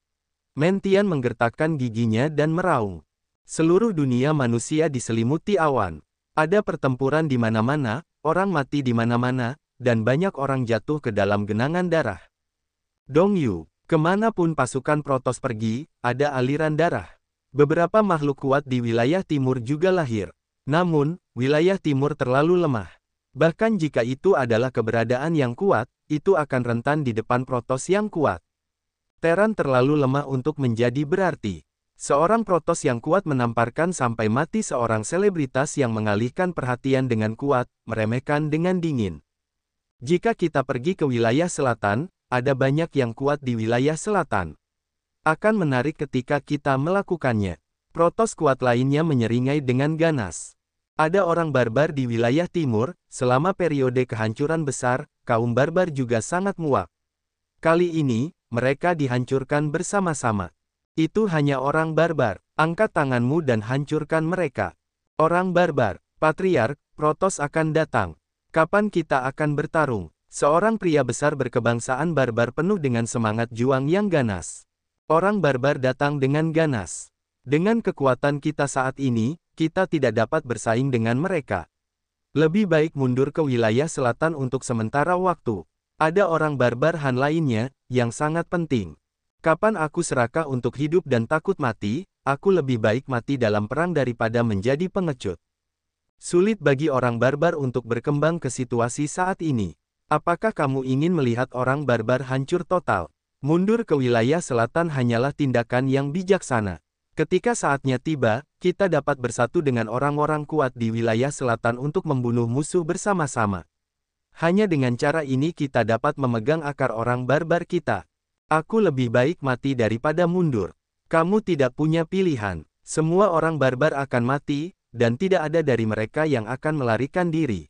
Mentian menggertakkan giginya dan meraung. Seluruh dunia manusia diselimuti awan. Ada pertempuran di mana-mana, orang mati di mana-mana, dan banyak orang jatuh ke dalam genangan darah. Dongyu, kemanapun pasukan Protoss pergi, ada aliran darah. Beberapa makhluk kuat di wilayah timur juga lahir. Namun, wilayah timur terlalu lemah. Bahkan jika itu adalah keberadaan yang kuat, itu akan rentan di depan Protoss yang kuat. Terran terlalu lemah untuk menjadi berarti. Seorang Protoss yang kuat menamparkan sampai mati seorang selebritas yang mengalihkan perhatian dengan kuat, meremehkan dengan dingin. Jika kita pergi ke wilayah selatan, ada banyak yang kuat di wilayah selatan. Akan menarik ketika kita melakukannya. Protoss kuat lainnya menyeringai dengan ganas. Ada orang barbar di wilayah timur, selama periode kehancuran besar, kaum barbar juga sangat muak. Kali ini, mereka dihancurkan bersama-sama. Itu hanya orang barbar. Angkat tanganmu dan hancurkan mereka. Orang barbar, Patriark, Protoss akan datang. Kapan kita akan bertarung? Seorang pria besar berkebangsaan barbar penuh dengan semangat juang yang ganas. Orang barbar datang dengan ganas. Dengan kekuatan kita saat ini, kita tidak dapat bersaing dengan mereka. Lebih baik mundur ke wilayah selatan untuk sementara waktu. Ada orang barbar Han lainnya, yang sangat penting. Kapan aku serakah untuk hidup dan takut mati, aku lebih baik mati dalam perang daripada menjadi pengecut. Sulit bagi orang barbar untuk berkembang ke situasi saat ini. Apakah kamu ingin melihat orang barbar hancur total? Mundur ke wilayah selatan hanyalah tindakan yang bijaksana. Ketika saatnya tiba, kita dapat bersatu dengan orang-orang kuat di wilayah selatan untuk membunuh musuh bersama-sama. Hanya dengan cara ini kita dapat memegang akar orang barbar kita. Aku lebih baik mati daripada mundur. Kamu tidak punya pilihan. Semua orang barbar akan mati, dan tidak ada dari mereka yang akan melarikan diri.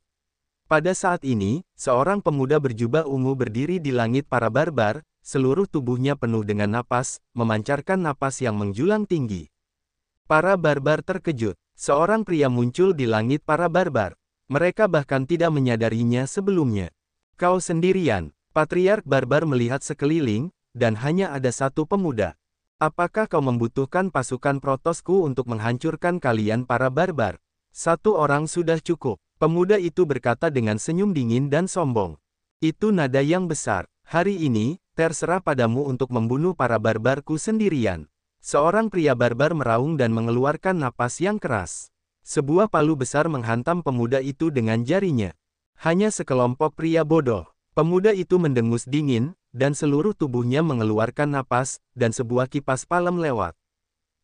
Pada saat ini, seorang pemuda berjubah ungu berdiri di langit para barbar, seluruh tubuhnya penuh dengan napas, memancarkan napas yang menjulang tinggi. Para barbar terkejut. Seorang pria muncul di langit para barbar. Mereka bahkan tidak menyadarinya sebelumnya. Kau sendirian. Patriark barbar melihat sekeliling, dan hanya ada satu pemuda. Apakah kau membutuhkan pasukan protosku untuk menghancurkan kalian para barbar? Satu orang sudah cukup. Pemuda itu berkata dengan senyum dingin dan sombong. Itu nada yang besar. Hari ini, terserah padamu untuk membunuh para barbarku sendirian. Seorang pria barbar meraung dan mengeluarkan napas yang keras. Sebuah palu besar menghantam pemuda itu dengan jarinya. Hanya sekelompok pria bodoh. Pemuda itu mendengus dingin, dan seluruh tubuhnya mengeluarkan napas, dan sebuah kipas palem lewat.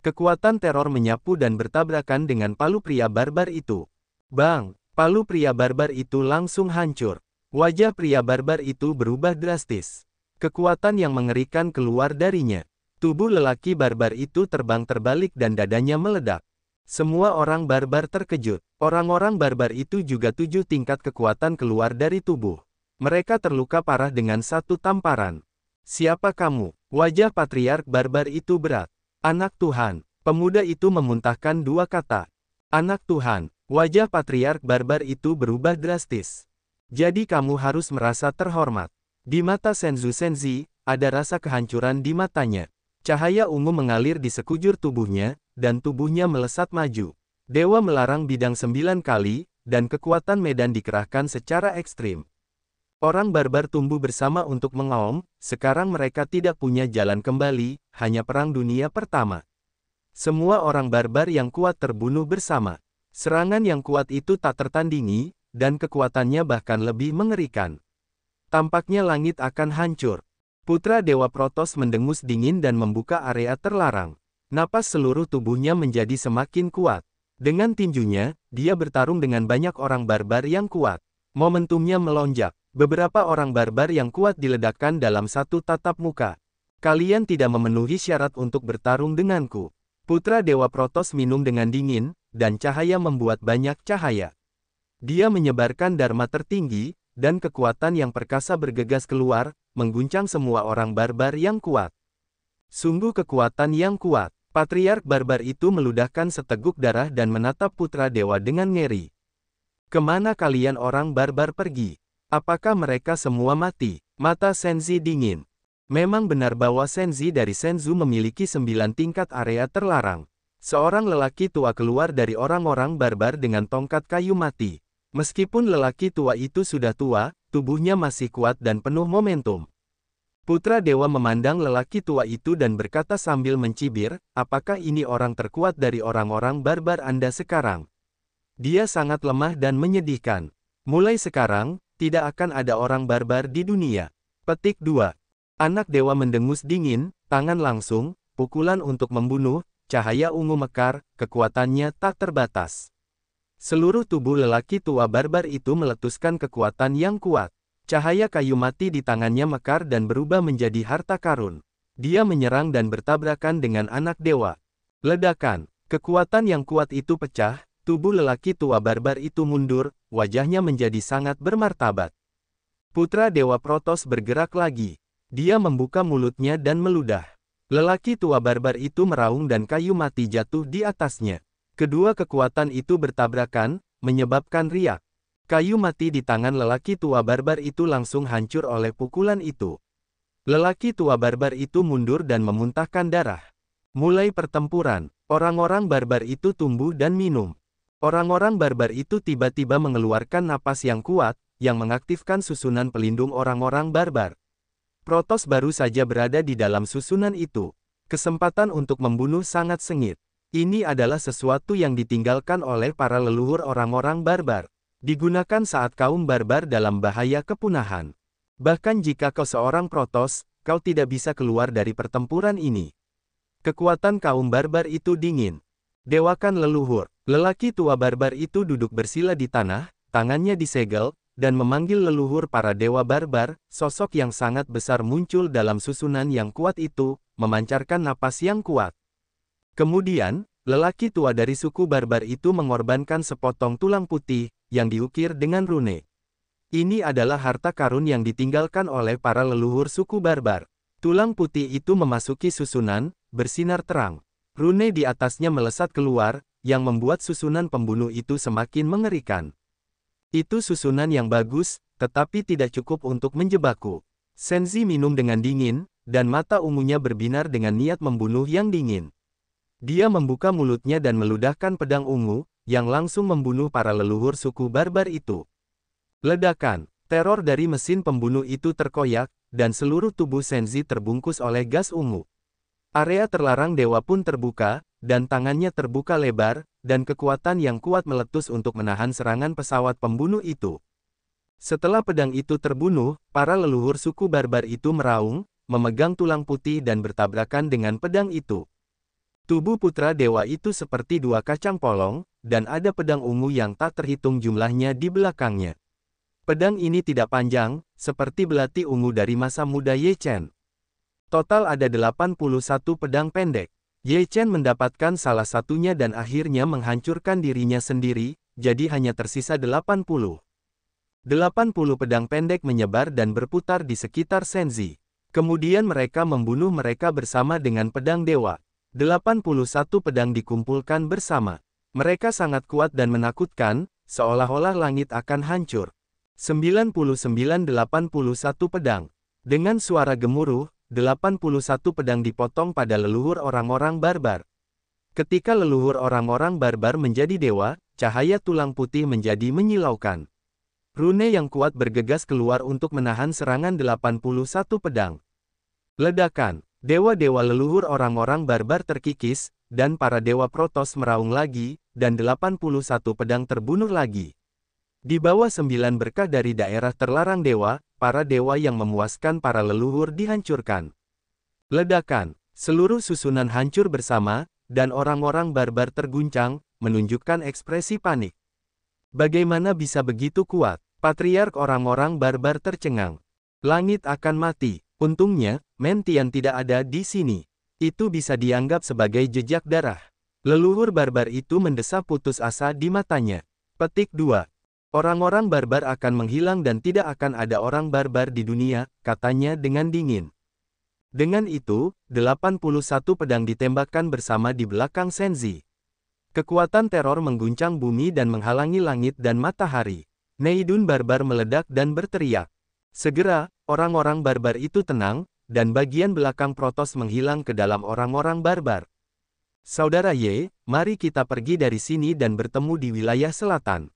Kekuatan teror menyapu dan bertabrakan dengan palu pria barbar itu. Bang! Palu pria barbar itu langsung hancur. Wajah pria barbar itu berubah drastis. Kekuatan yang mengerikan keluar darinya. Tubuh lelaki barbar itu terbang terbalik dan dadanya meledak. Semua orang barbar terkejut. Orang-orang barbar itu juga 7 tingkat kekuatan keluar dari tubuh. Mereka terluka parah dengan satu tamparan. Siapa kamu? Wajah patriark barbar itu berat. Anak Tuhan. Pemuda itu memuntahkan 2 kata. Anak Tuhan. Wajah patriark barbar itu berubah drastis. Jadi kamu harus merasa terhormat. Di mata Senzu Senzi, ada rasa kehancuran di matanya. Cahaya ungu mengalir di sekujur tubuhnya, dan tubuhnya melesat maju. Dewa melarang bidang 9 kali, dan kekuatan medan dikerahkan secara ekstrim. Orang barbar tumbuh bersama untuk mengaum, sekarang mereka tidak punya jalan kembali, hanya perang dunia pertama. Semua orang barbar yang kuat terbunuh bersama. Serangan yang kuat itu tak tertandingi, dan kekuatannya bahkan lebih mengerikan. Tampaknya langit akan hancur. Putra Dewa Protos mendengus dingin dan membuka area terlarang. Napas seluruh tubuhnya menjadi semakin kuat. Dengan tinjunya, dia bertarung dengan banyak orang barbar yang kuat. Momentumnya melonjak. Beberapa orang barbar yang kuat diledakkan dalam satu tatap muka. Kalian tidak memenuhi syarat untuk bertarung denganku. Putra Dewa Protos minum dengan dingin, dan cahaya membuat banyak cahaya. Dia menyebarkan dharma tertinggi, dan kekuatan yang perkasa bergegas keluar, mengguncang semua orang barbar yang kuat. Sungguh kekuatan yang kuat. Patriark barbar itu meludahkan seteguk darah dan menatap putra dewa dengan ngeri. Kemana kalian orang barbar pergi? Apakah mereka semua mati? Mata Senzi dingin. Memang benar bahwa Senzi dari Senzu memiliki 9 tingkat area terlarang. Seorang lelaki tua keluar dari orang-orang barbar dengan tongkat kayu mati. Meskipun lelaki tua itu sudah tua, tubuhnya masih kuat dan penuh momentum. Putra dewa memandang lelaki tua itu dan berkata sambil mencibir, apakah ini orang terkuat dari orang-orang barbar Anda sekarang? Dia sangat lemah dan menyedihkan. Mulai sekarang, tidak akan ada orang barbar di dunia. Petik 2. Anak dewa mendengus dingin, tangan langsung, pukulan untuk membunuh, cahaya ungu mekar, kekuatannya tak terbatas. Seluruh tubuh lelaki tua barbar itu meletuskan kekuatan yang kuat. Cahaya kayu mati di tangannya mekar dan berubah menjadi harta karun. Dia menyerang dan bertabrakan dengan anak dewa. Ledakan, kekuatan yang kuat itu pecah, tubuh lelaki tua barbar itu mundur, wajahnya menjadi sangat bermartabat. Putra Dewa Protos bergerak lagi. Dia membuka mulutnya dan meludah. Lelaki tua barbar itu meraung dan kayu mati jatuh di atasnya. Kedua kekuatan itu bertabrakan, menyebabkan riak. Kayu mati di tangan lelaki tua barbar itu langsung hancur oleh pukulan itu. Lelaki tua barbar itu mundur dan memuntahkan darah. Mulai pertempuran, orang-orang barbar itu tumbuh dan minum. Orang-orang barbar itu tiba-tiba mengeluarkan napas yang kuat, yang mengaktifkan susunan pelindung orang-orang barbar. Protos baru saja berada di dalam susunan itu. Kesempatan untuk membunuh sangat sengit. Ini adalah sesuatu yang ditinggalkan oleh para leluhur orang-orang barbar. Digunakan saat kaum barbar dalam bahaya kepunahan. Bahkan jika kau seorang Protoss, kau tidak bisa keluar dari pertempuran ini. Kekuatan kaum barbar itu dingin. Dewakan leluhur. Lelaki tua barbar itu duduk bersila di tanah, tangannya disegel, dan memanggil leluhur para dewa barbar. Sosok yang sangat besar muncul dalam susunan yang kuat itu, memancarkan napas yang kuat. Kemudian, lelaki tua dari suku barbar itu mengorbankan sepotong tulang putih, yang diukir dengan rune. Ini adalah harta karun yang ditinggalkan oleh para leluhur suku barbar. Tulang putih itu memasuki susunan, bersinar terang. Rune di atasnya melesat keluar, yang membuat susunan pembunuh itu semakin mengerikan. Itu susunan yang bagus, tetapi tidak cukup untuk menjebakku. Senzi minum dengan dingin, dan mata ungunya berbinar dengan niat membunuh yang dingin. Dia membuka mulutnya dan meludahkan pedang ungu, yang langsung membunuh para leluhur suku barbar itu. Ledakan, teror dari mesin pembunuh itu terkoyak, dan seluruh tubuh Senzi terbungkus oleh gas ungu. Area terlarang dewa pun terbuka, dan tangannya terbuka lebar, dan kekuatan yang kuat meletus untuk menahan serangan pesawat pembunuh itu. Setelah pedang itu terbunuh, para leluhur suku barbar itu meraung, memegang tulang putih dan bertabrakan dengan pedang itu. Tubuh putra dewa itu seperti dua kacang polong, dan ada pedang ungu yang tak terhitung jumlahnya di belakangnya. Pedang ini tidak panjang, seperti belati ungu dari masa muda Ye Chen. Total ada 81 pedang pendek. Ye Chen mendapatkan salah satunya dan akhirnya menghancurkan dirinya sendiri, jadi hanya tersisa 80. 80 pedang pendek menyebar dan berputar di sekitar Senzi. Kemudian mereka membunuh mereka bersama dengan pedang dewa. 81 pedang dikumpulkan bersama. Mereka sangat kuat dan menakutkan, seolah-olah langit akan hancur. 99-81 pedang. Dengan suara gemuruh, 81 pedang dipotong pada leluhur orang-orang barbar. Ketika leluhur orang-orang barbar menjadi dewa, cahaya tulang putih menjadi menyilaukan. Rune yang kuat bergegas keluar untuk menahan serangan 81 pedang. Ledakan. Dewa-dewa leluhur orang-orang barbar terkikis, dan para dewa Protoss meraung lagi, dan 81 pedang terbunuh lagi. Di bawah 9 berkah dari daerah terlarang dewa, para dewa yang memuaskan para leluhur dihancurkan. Ledakan. Seluruh susunan hancur bersama, dan orang-orang barbar terguncang, menunjukkan ekspresi panik. Bagaimana bisa begitu kuat? Patriark orang-orang barbar tercengang. Langit akan mati. Untungnya, Mentian tidak ada di sini. Itu bisa dianggap sebagai jejak darah. Leluhur barbar itu mendesah putus asa di matanya. Petik 2. Orang-orang barbar akan menghilang dan tidak akan ada orang barbar di dunia, katanya dengan dingin. Dengan itu, 81 pedang ditembakkan bersama di belakang Senzi. Kekuatan teror mengguncang bumi dan menghalangi langit dan matahari. Neidun barbar meledak dan berteriak. Segera, orang-orang barbar itu tenang, dan bagian belakang Protoss menghilang ke dalam orang-orang barbar. Saudara Ye, mari kita pergi dari sini dan bertemu di wilayah selatan.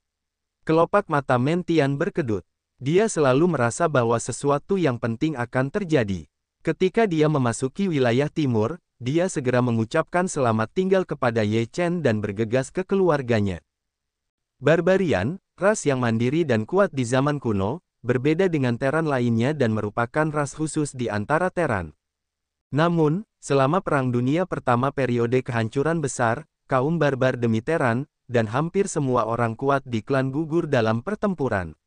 Kelopak mata Mentian berkedut. Dia selalu merasa bahwa sesuatu yang penting akan terjadi. Ketika dia memasuki wilayah timur, dia segera mengucapkan selamat tinggal kepada Ye Chen dan bergegas ke keluarganya. Barbarian, ras yang mandiri dan kuat di zaman kuno, berbeda dengan Terran lainnya dan merupakan ras khusus di antara Terran. Namun, selama Perang Dunia Pertama periode kehancuran besar, kaum barbar demi Terran, dan hampir semua orang kuat di klan gugur dalam pertempuran.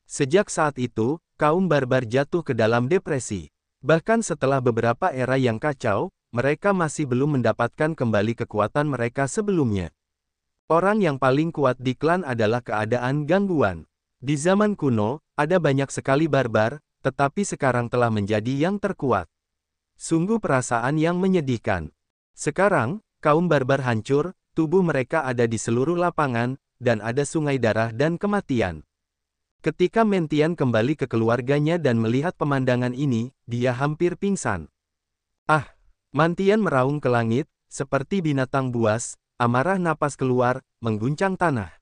Sejak saat itu, kaum barbar jatuh ke dalam depresi. Bahkan setelah beberapa era yang kacau, mereka masih belum mendapatkan kembali kekuatan mereka sebelumnya. Orang yang paling kuat di klan adalah keadaan gangguan. Di zaman kuno, ada banyak sekali barbar, tetapi sekarang telah menjadi yang terkuat. Sungguh perasaan yang menyedihkan. Sekarang, kaum barbar hancur, tubuh mereka ada di seluruh lapangan, dan ada sungai darah dan kematian. Ketika Mentian kembali ke keluarganya dan melihat pemandangan ini, dia hampir pingsan. Ah! Mentian meraung ke langit, seperti binatang buas, amarah napas keluar, mengguncang tanah.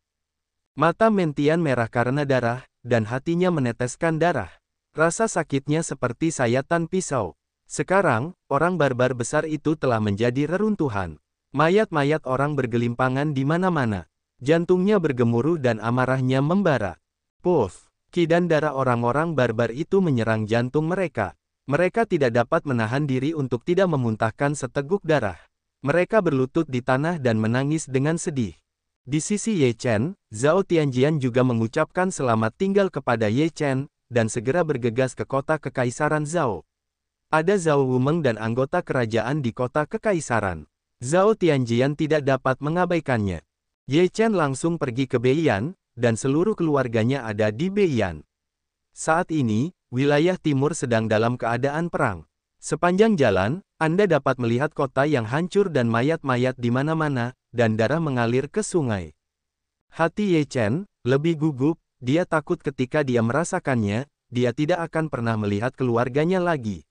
Mata Mentian merah karena darah, dan hatinya meneteskan darah. Rasa sakitnya seperti sayatan pisau. Sekarang, orang barbar besar itu telah menjadi reruntuhan. Mayat-mayat orang bergelimpangan di mana-mana. Jantungnya bergemuruh dan amarahnya membara. Puff! Ki dan darah orang-orang barbar itu menyerang jantung mereka. Mereka tidak dapat menahan diri untuk tidak memuntahkan seteguk darah. Mereka berlutut di tanah dan menangis dengan sedih. Di sisi Ye Chen, Zhao Tianjian juga mengucapkan selamat tinggal kepada Ye Chen, dan segera bergegas ke kota Kekaisaran Zhao. Ada Zhao Wumeng dan anggota kerajaan di kota Kekaisaran. Zhao Tianjian tidak dapat mengabaikannya. Ye Chen langsung pergi ke Beiyan, dan seluruh keluarganya ada di Beiyan. Saat ini, wilayah timur sedang dalam keadaan perang. Sepanjang jalan, Anda dapat melihat kota yang hancur dan mayat-mayat di mana-mana, dan darah mengalir ke sungai. Hati Ye Chen lebih gugup, dia takut ketika dia merasakannya, dia tidak akan pernah melihat keluarganya lagi.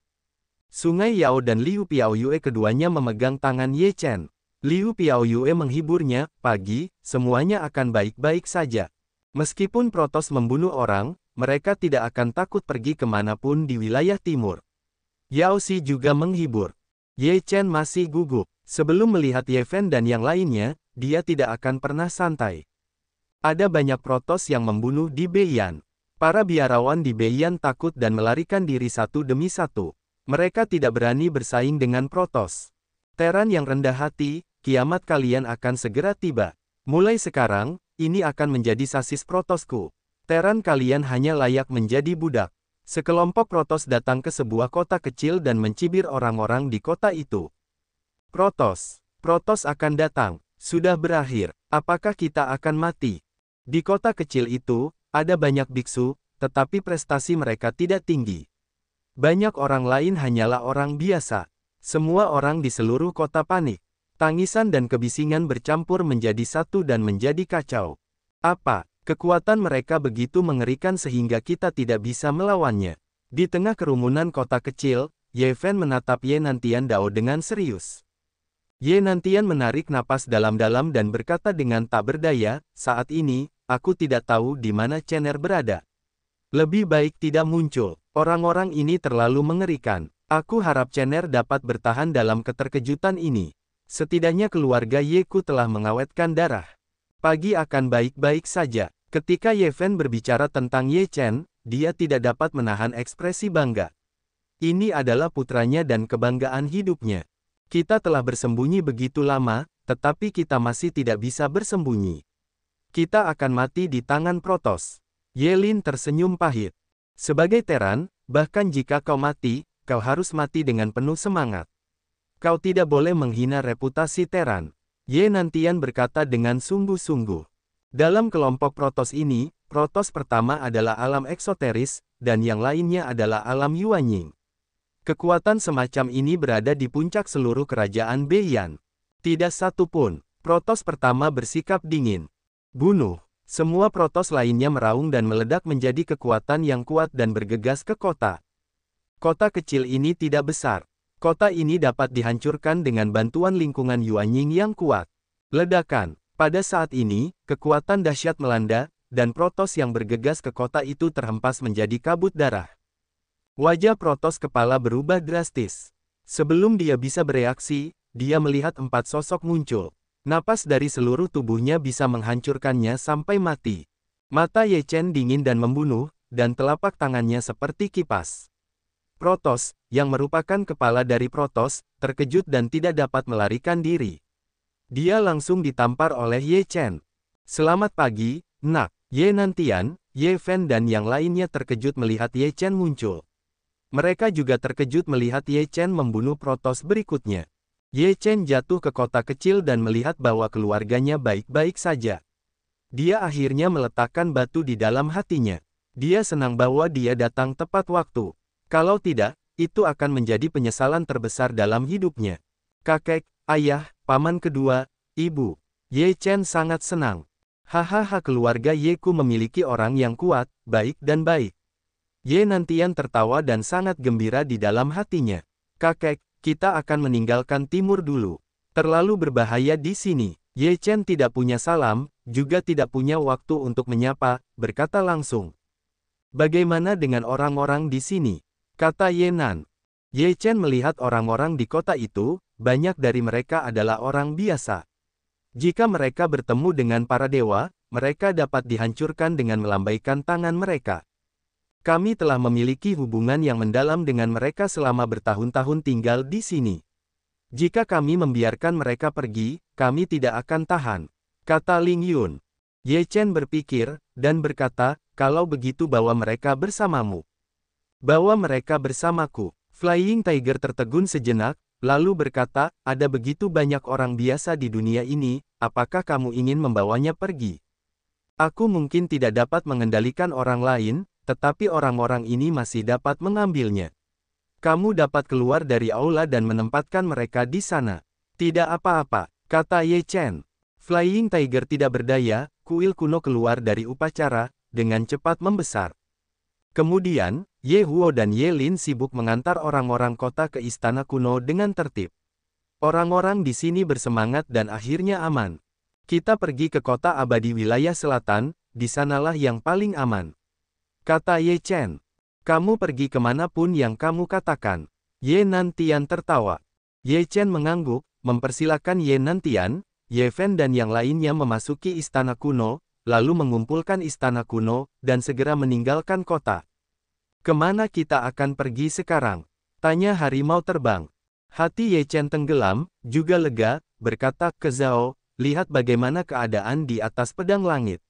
Sungai Yao dan Liu Piaoyue keduanya memegang tangan Ye Chen. Liu Piaoyue menghiburnya, "Pagi, semuanya akan baik-baik saja. Meskipun Protoss membunuh orang, mereka tidak akan takut pergi kemanapun di wilayah timur." Yao Xi juga menghibur. Ye Chen masih gugup. Sebelum melihat Ye Fen dan yang lainnya, dia tidak akan pernah santai. Ada banyak Protoss yang membunuh di Beiyan. Para biarawan di Beiyan takut dan melarikan diri satu demi satu. Mereka tidak berani bersaing dengan Protoss. Teran yang rendah hati, kiamat kalian akan segera tiba. Mulai sekarang, ini akan menjadi sasis Protossku. Teran kalian hanya layak menjadi budak. Sekelompok Protoss datang ke sebuah kota kecil dan mencibir orang-orang di kota itu. Protoss akan datang. Sudah berakhir. Apakah kita akan mati? Di kota kecil itu, ada banyak biksu, tetapi prestasi mereka tidak tinggi. Banyak orang lain hanyalah orang biasa. Semua orang di seluruh kota panik. Tangisan dan kebisingan bercampur menjadi satu dan menjadi kacau. Apa? Kekuatan mereka begitu mengerikan sehingga kita tidak bisa melawannya. Di tengah kerumunan kota kecil, Ye Fen menatap Ye Nantian Dao dengan serius. Ye Nantian menarik napas dalam-dalam dan berkata dengan tak berdaya, "Saat ini, aku tidak tahu di mana Chener berada. Lebih baik tidak muncul. Orang-orang ini terlalu mengerikan. Aku harap Chener dapat bertahan dalam keterkejutan ini. Setidaknya keluarga Yeku telah mengawetkan darah. Pagi akan baik-baik saja." Ketika Ye Fen berbicara tentang Ye Chen, dia tidak dapat menahan ekspresi bangga. Ini adalah putranya dan kebanggaan hidupnya. Kita telah bersembunyi begitu lama, tetapi kita masih tidak bisa bersembunyi. Kita akan mati di tangan Protoss. Ye Lin tersenyum pahit. Sebagai Teran, bahkan jika kau mati, kau harus mati dengan penuh semangat. Kau tidak boleh menghina reputasi Teran. Ye Nantian berkata dengan sungguh-sungguh. Dalam kelompok Protoss ini, Protoss pertama adalah alam eksoteris, dan yang lainnya adalah alam Yuanying. Kekuatan semacam ini berada di puncak seluruh kerajaan Beiyan. Tidak satu pun. Protoss pertama bersikap dingin. Bunuh. Semua Protoss lainnya meraung dan meledak menjadi kekuatan yang kuat dan bergegas ke kota. Kota kecil ini tidak besar. Kota ini dapat dihancurkan dengan bantuan lingkungan Yuanying yang kuat. Ledakan. Pada saat ini, kekuatan dahsyat melanda, dan Protoss yang bergegas ke kota itu terhempas menjadi kabut darah. Wajah Protoss kepala berubah drastis. Sebelum dia bisa bereaksi, dia melihat 4 sosok muncul. Napas dari seluruh tubuhnya bisa menghancurkannya sampai mati. Mata Ye Chen dingin dan membunuh, dan telapak tangannya seperti kipas. Protoss, yang merupakan kepala dari Protoss, terkejut dan tidak dapat melarikan diri. Dia langsung ditampar oleh Ye Chen. "Selamat pagi, Nak." Ye Nantian, Ye Fen dan yang lainnya terkejut melihat Ye Chen muncul. Mereka juga terkejut melihat Ye Chen membunuh Protoss berikutnya. Ye Chen jatuh ke kota kecil dan melihat bahwa keluarganya baik-baik saja. Dia akhirnya meletakkan batu di dalam hatinya. Dia senang bahwa dia datang tepat waktu. Kalau tidak, itu akan menjadi penyesalan terbesar dalam hidupnya. Kakek, ayah, paman kedua, ibu. Ye Chen sangat senang. Hahaha, keluarga Yeku memiliki orang yang kuat, baik dan baik. Ye Nantian tertawa dan sangat gembira di dalam hatinya. Kakek, kita akan meninggalkan timur dulu. Terlalu berbahaya di sini. Ye Chen tidak punya salam, juga tidak punya waktu untuk menyapa, berkata langsung. Bagaimana dengan orang-orang di sini? Kata Ye Nan. Ye Chen melihat orang-orang di kota itu, banyak dari mereka adalah orang biasa. Jika mereka bertemu dengan para dewa, mereka dapat dihancurkan dengan melambaikan tangan mereka. Kami telah memiliki hubungan yang mendalam dengan mereka selama bertahun-tahun tinggal di sini. Jika kami membiarkan mereka pergi, kami tidak akan tahan, kata Ling Yun. Ye Chen berpikir, dan berkata, kalau begitu bawa mereka bersamamu. Bawa mereka bersamaku. Flying Tiger tertegun sejenak, lalu berkata, ada begitu banyak orang biasa di dunia ini, apakah kamu ingin membawanya pergi? Aku mungkin tidak dapat mengendalikan orang lain, tetapi orang-orang ini masih dapat mengambilnya. Kamu dapat keluar dari aula dan menempatkan mereka di sana. Tidak apa-apa, kata Ye Chen. Flying Tiger tidak berdaya, kuil kuno keluar dari upacara, dengan cepat membesar. Kemudian, Ye Huo dan Ye Lin sibuk mengantar orang-orang kota ke istana kuno dengan tertib. Orang-orang di sini bersemangat dan akhirnya aman. Kita pergi ke kota abadi wilayah selatan, di sanalah yang paling aman. Kata Ye Chen. Kamu pergi kemanapun yang kamu katakan. Ye Nantian tertawa. Ye Chen mengangguk, mempersilakan Ye Nantian, Ye Fen dan yang lainnya memasuki istana kuno, lalu mengumpulkan istana kuno, dan segera meninggalkan kota. Kemana kita akan pergi sekarang? Tanya harimau terbang. Hati Ye Chen tenggelam, juga lega, berkata ke Zhao, lihat bagaimana keadaan di atas pedang langit.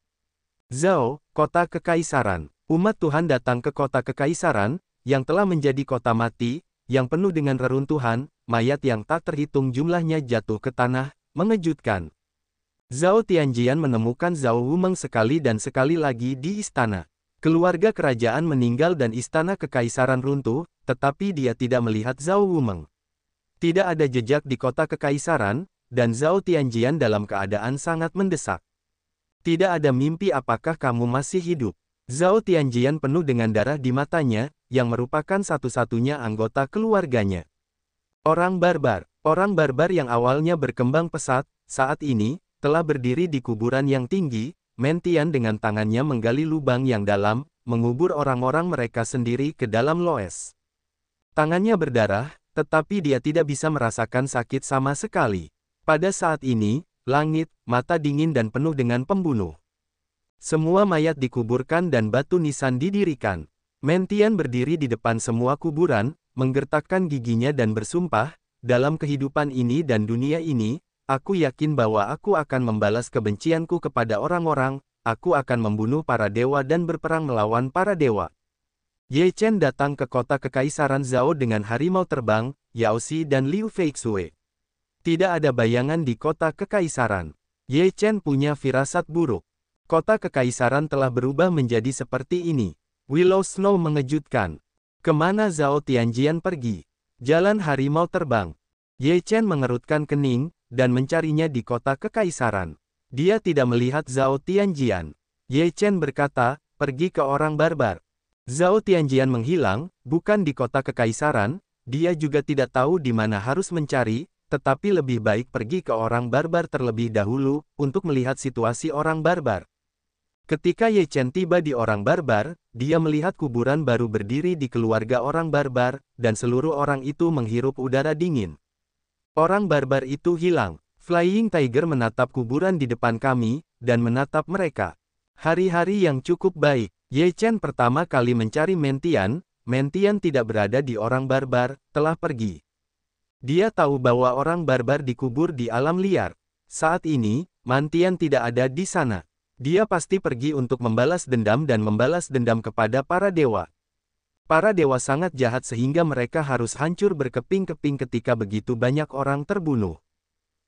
Zhao, kota kekaisaran. Umat Tuhan datang ke kota kekaisaran, yang telah menjadi kota mati, yang penuh dengan reruntuhan, mayat yang tak terhitung jumlahnya jatuh ke tanah, mengejutkan. Zhao Tianjian menemukan Zhao Wumeng sekali dan sekali lagi di istana. Keluarga kerajaan meninggal dan istana kekaisaran runtuh, tetapi dia tidak melihat Zhao Wumeng. Tidak ada jejak di kota kekaisaran, dan Zhao Tianjian dalam keadaan sangat mendesak. Tidak ada mimpi apakah kamu masih hidup. Zhao Tianjian penuh dengan darah di matanya, yang merupakan satu-satunya anggota keluarganya. Orang barbar yang awalnya berkembang pesat, saat ini, telah berdiri di kuburan yang tinggi. Mentian dengan tangannya menggali lubang yang dalam, mengubur orang-orang mereka sendiri ke dalam loes. Tangannya berdarah, tetapi dia tidak bisa merasakan sakit sama sekali. Pada saat ini, langit, mata dingin dan penuh dengan pembunuh. Semua mayat dikuburkan dan batu nisan didirikan. Mentian berdiri di depan semua kuburan, menggertakkan giginya dan bersumpah, dalam kehidupan ini dan dunia ini, aku yakin bahwa aku akan membalas kebencianku kepada orang-orang, aku akan membunuh para dewa dan berperang melawan para dewa. Ye Chen datang ke kota kekaisaran Zhao dengan harimau terbang, Yao Xi dan Liu Feixue. Tidak ada bayangan di kota kekaisaran. Ye Chen punya firasat buruk. Kota kekaisaran telah berubah menjadi seperti ini. Willow Snow mengejutkan. Kemana Zhao Tianjian pergi? Jalan harimau terbang. Ye Chen mengerutkan kening, dan mencarinya di kota kekaisaran. Dia tidak melihat Zhao Tianjian. Ye Chen berkata, pergi ke orang barbar. Zhao Tianjian menghilang, bukan di kota kekaisaran, dia juga tidak tahu di mana harus mencari, tetapi lebih baik pergi ke orang barbar terlebih dahulu, untuk melihat situasi orang barbar. Ketika Ye Chen tiba di orang barbar, dia melihat kuburan baru berdiri di keluarga orang barbar, dan seluruh orang itu menghirup udara dingin. Orang barbar itu hilang. Flying Tiger menatap kuburan di depan kami, dan menatap mereka. Hari-hari yang cukup baik. Ye Chen pertama kali mencari Mentian. Mentian tidak berada di orang barbar, telah pergi. Dia tahu bahwa orang barbar dikubur di alam liar. Saat ini, Mentian tidak ada di sana. Dia pasti pergi untuk membalas dendam dan membalas dendam kepada para dewa. Para dewa sangat jahat sehingga mereka harus hancur berkeping-keping ketika begitu banyak orang terbunuh.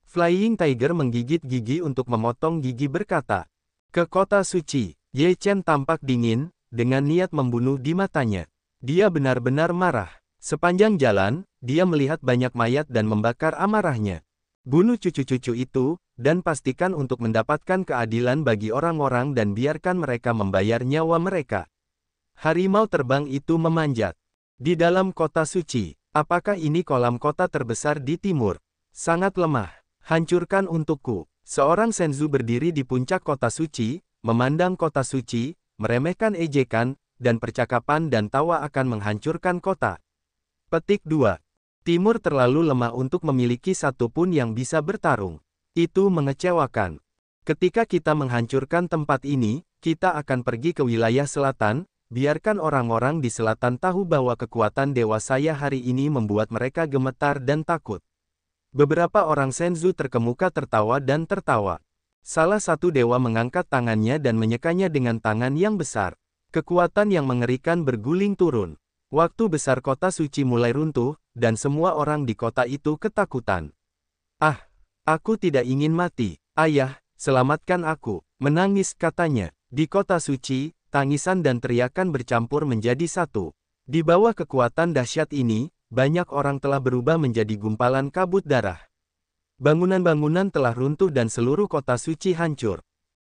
Flying Tiger menggigit gigi untuk memotong gigi berkata, ke kota suci. Ye Chen tampak dingin, dengan niat membunuh di matanya. Dia benar-benar marah. Sepanjang jalan, dia melihat banyak mayat dan membakar amarahnya. Bunuh cucu-cucu itu, dan pastikan untuk mendapatkan keadilan bagi orang-orang dan biarkan mereka membayar nyawa mereka. Harimau terbang itu memanjat. Di dalam kota suci, apakah ini kolam kota terbesar di timur? Sangat lemah. Hancurkan untukku. Seorang Senzu berdiri di puncak kota suci, memandang kota suci, meremehkan ejekan, dan percakapan dan tawa akan menghancurkan kota. Petik 2. Timur terlalu lemah untuk memiliki satu pun yang bisa bertarung. Itu mengecewakan. Ketika kita menghancurkan tempat ini, kita akan pergi ke wilayah selatan, biarkan orang-orang di selatan tahu bahwa kekuatan dewa saya hari ini membuat mereka gemetar dan takut. Beberapa orang Senzu terkemuka tertawa dan tertawa. Salah satu dewa mengangkat tangannya dan menyekanya dengan tangan yang besar. Kekuatan yang mengerikan berguling turun. Waktu besar kota suci mulai runtuh, dan semua orang di kota itu ketakutan. Ah, aku tidak ingin mati. Ayah, selamatkan aku. Menangis katanya. Di kota suci, tangisan dan teriakan bercampur menjadi satu. Di bawah kekuatan dahsyat ini, banyak orang telah berubah menjadi gumpalan kabut darah. Bangunan-bangunan telah runtuh dan seluruh kota suci hancur.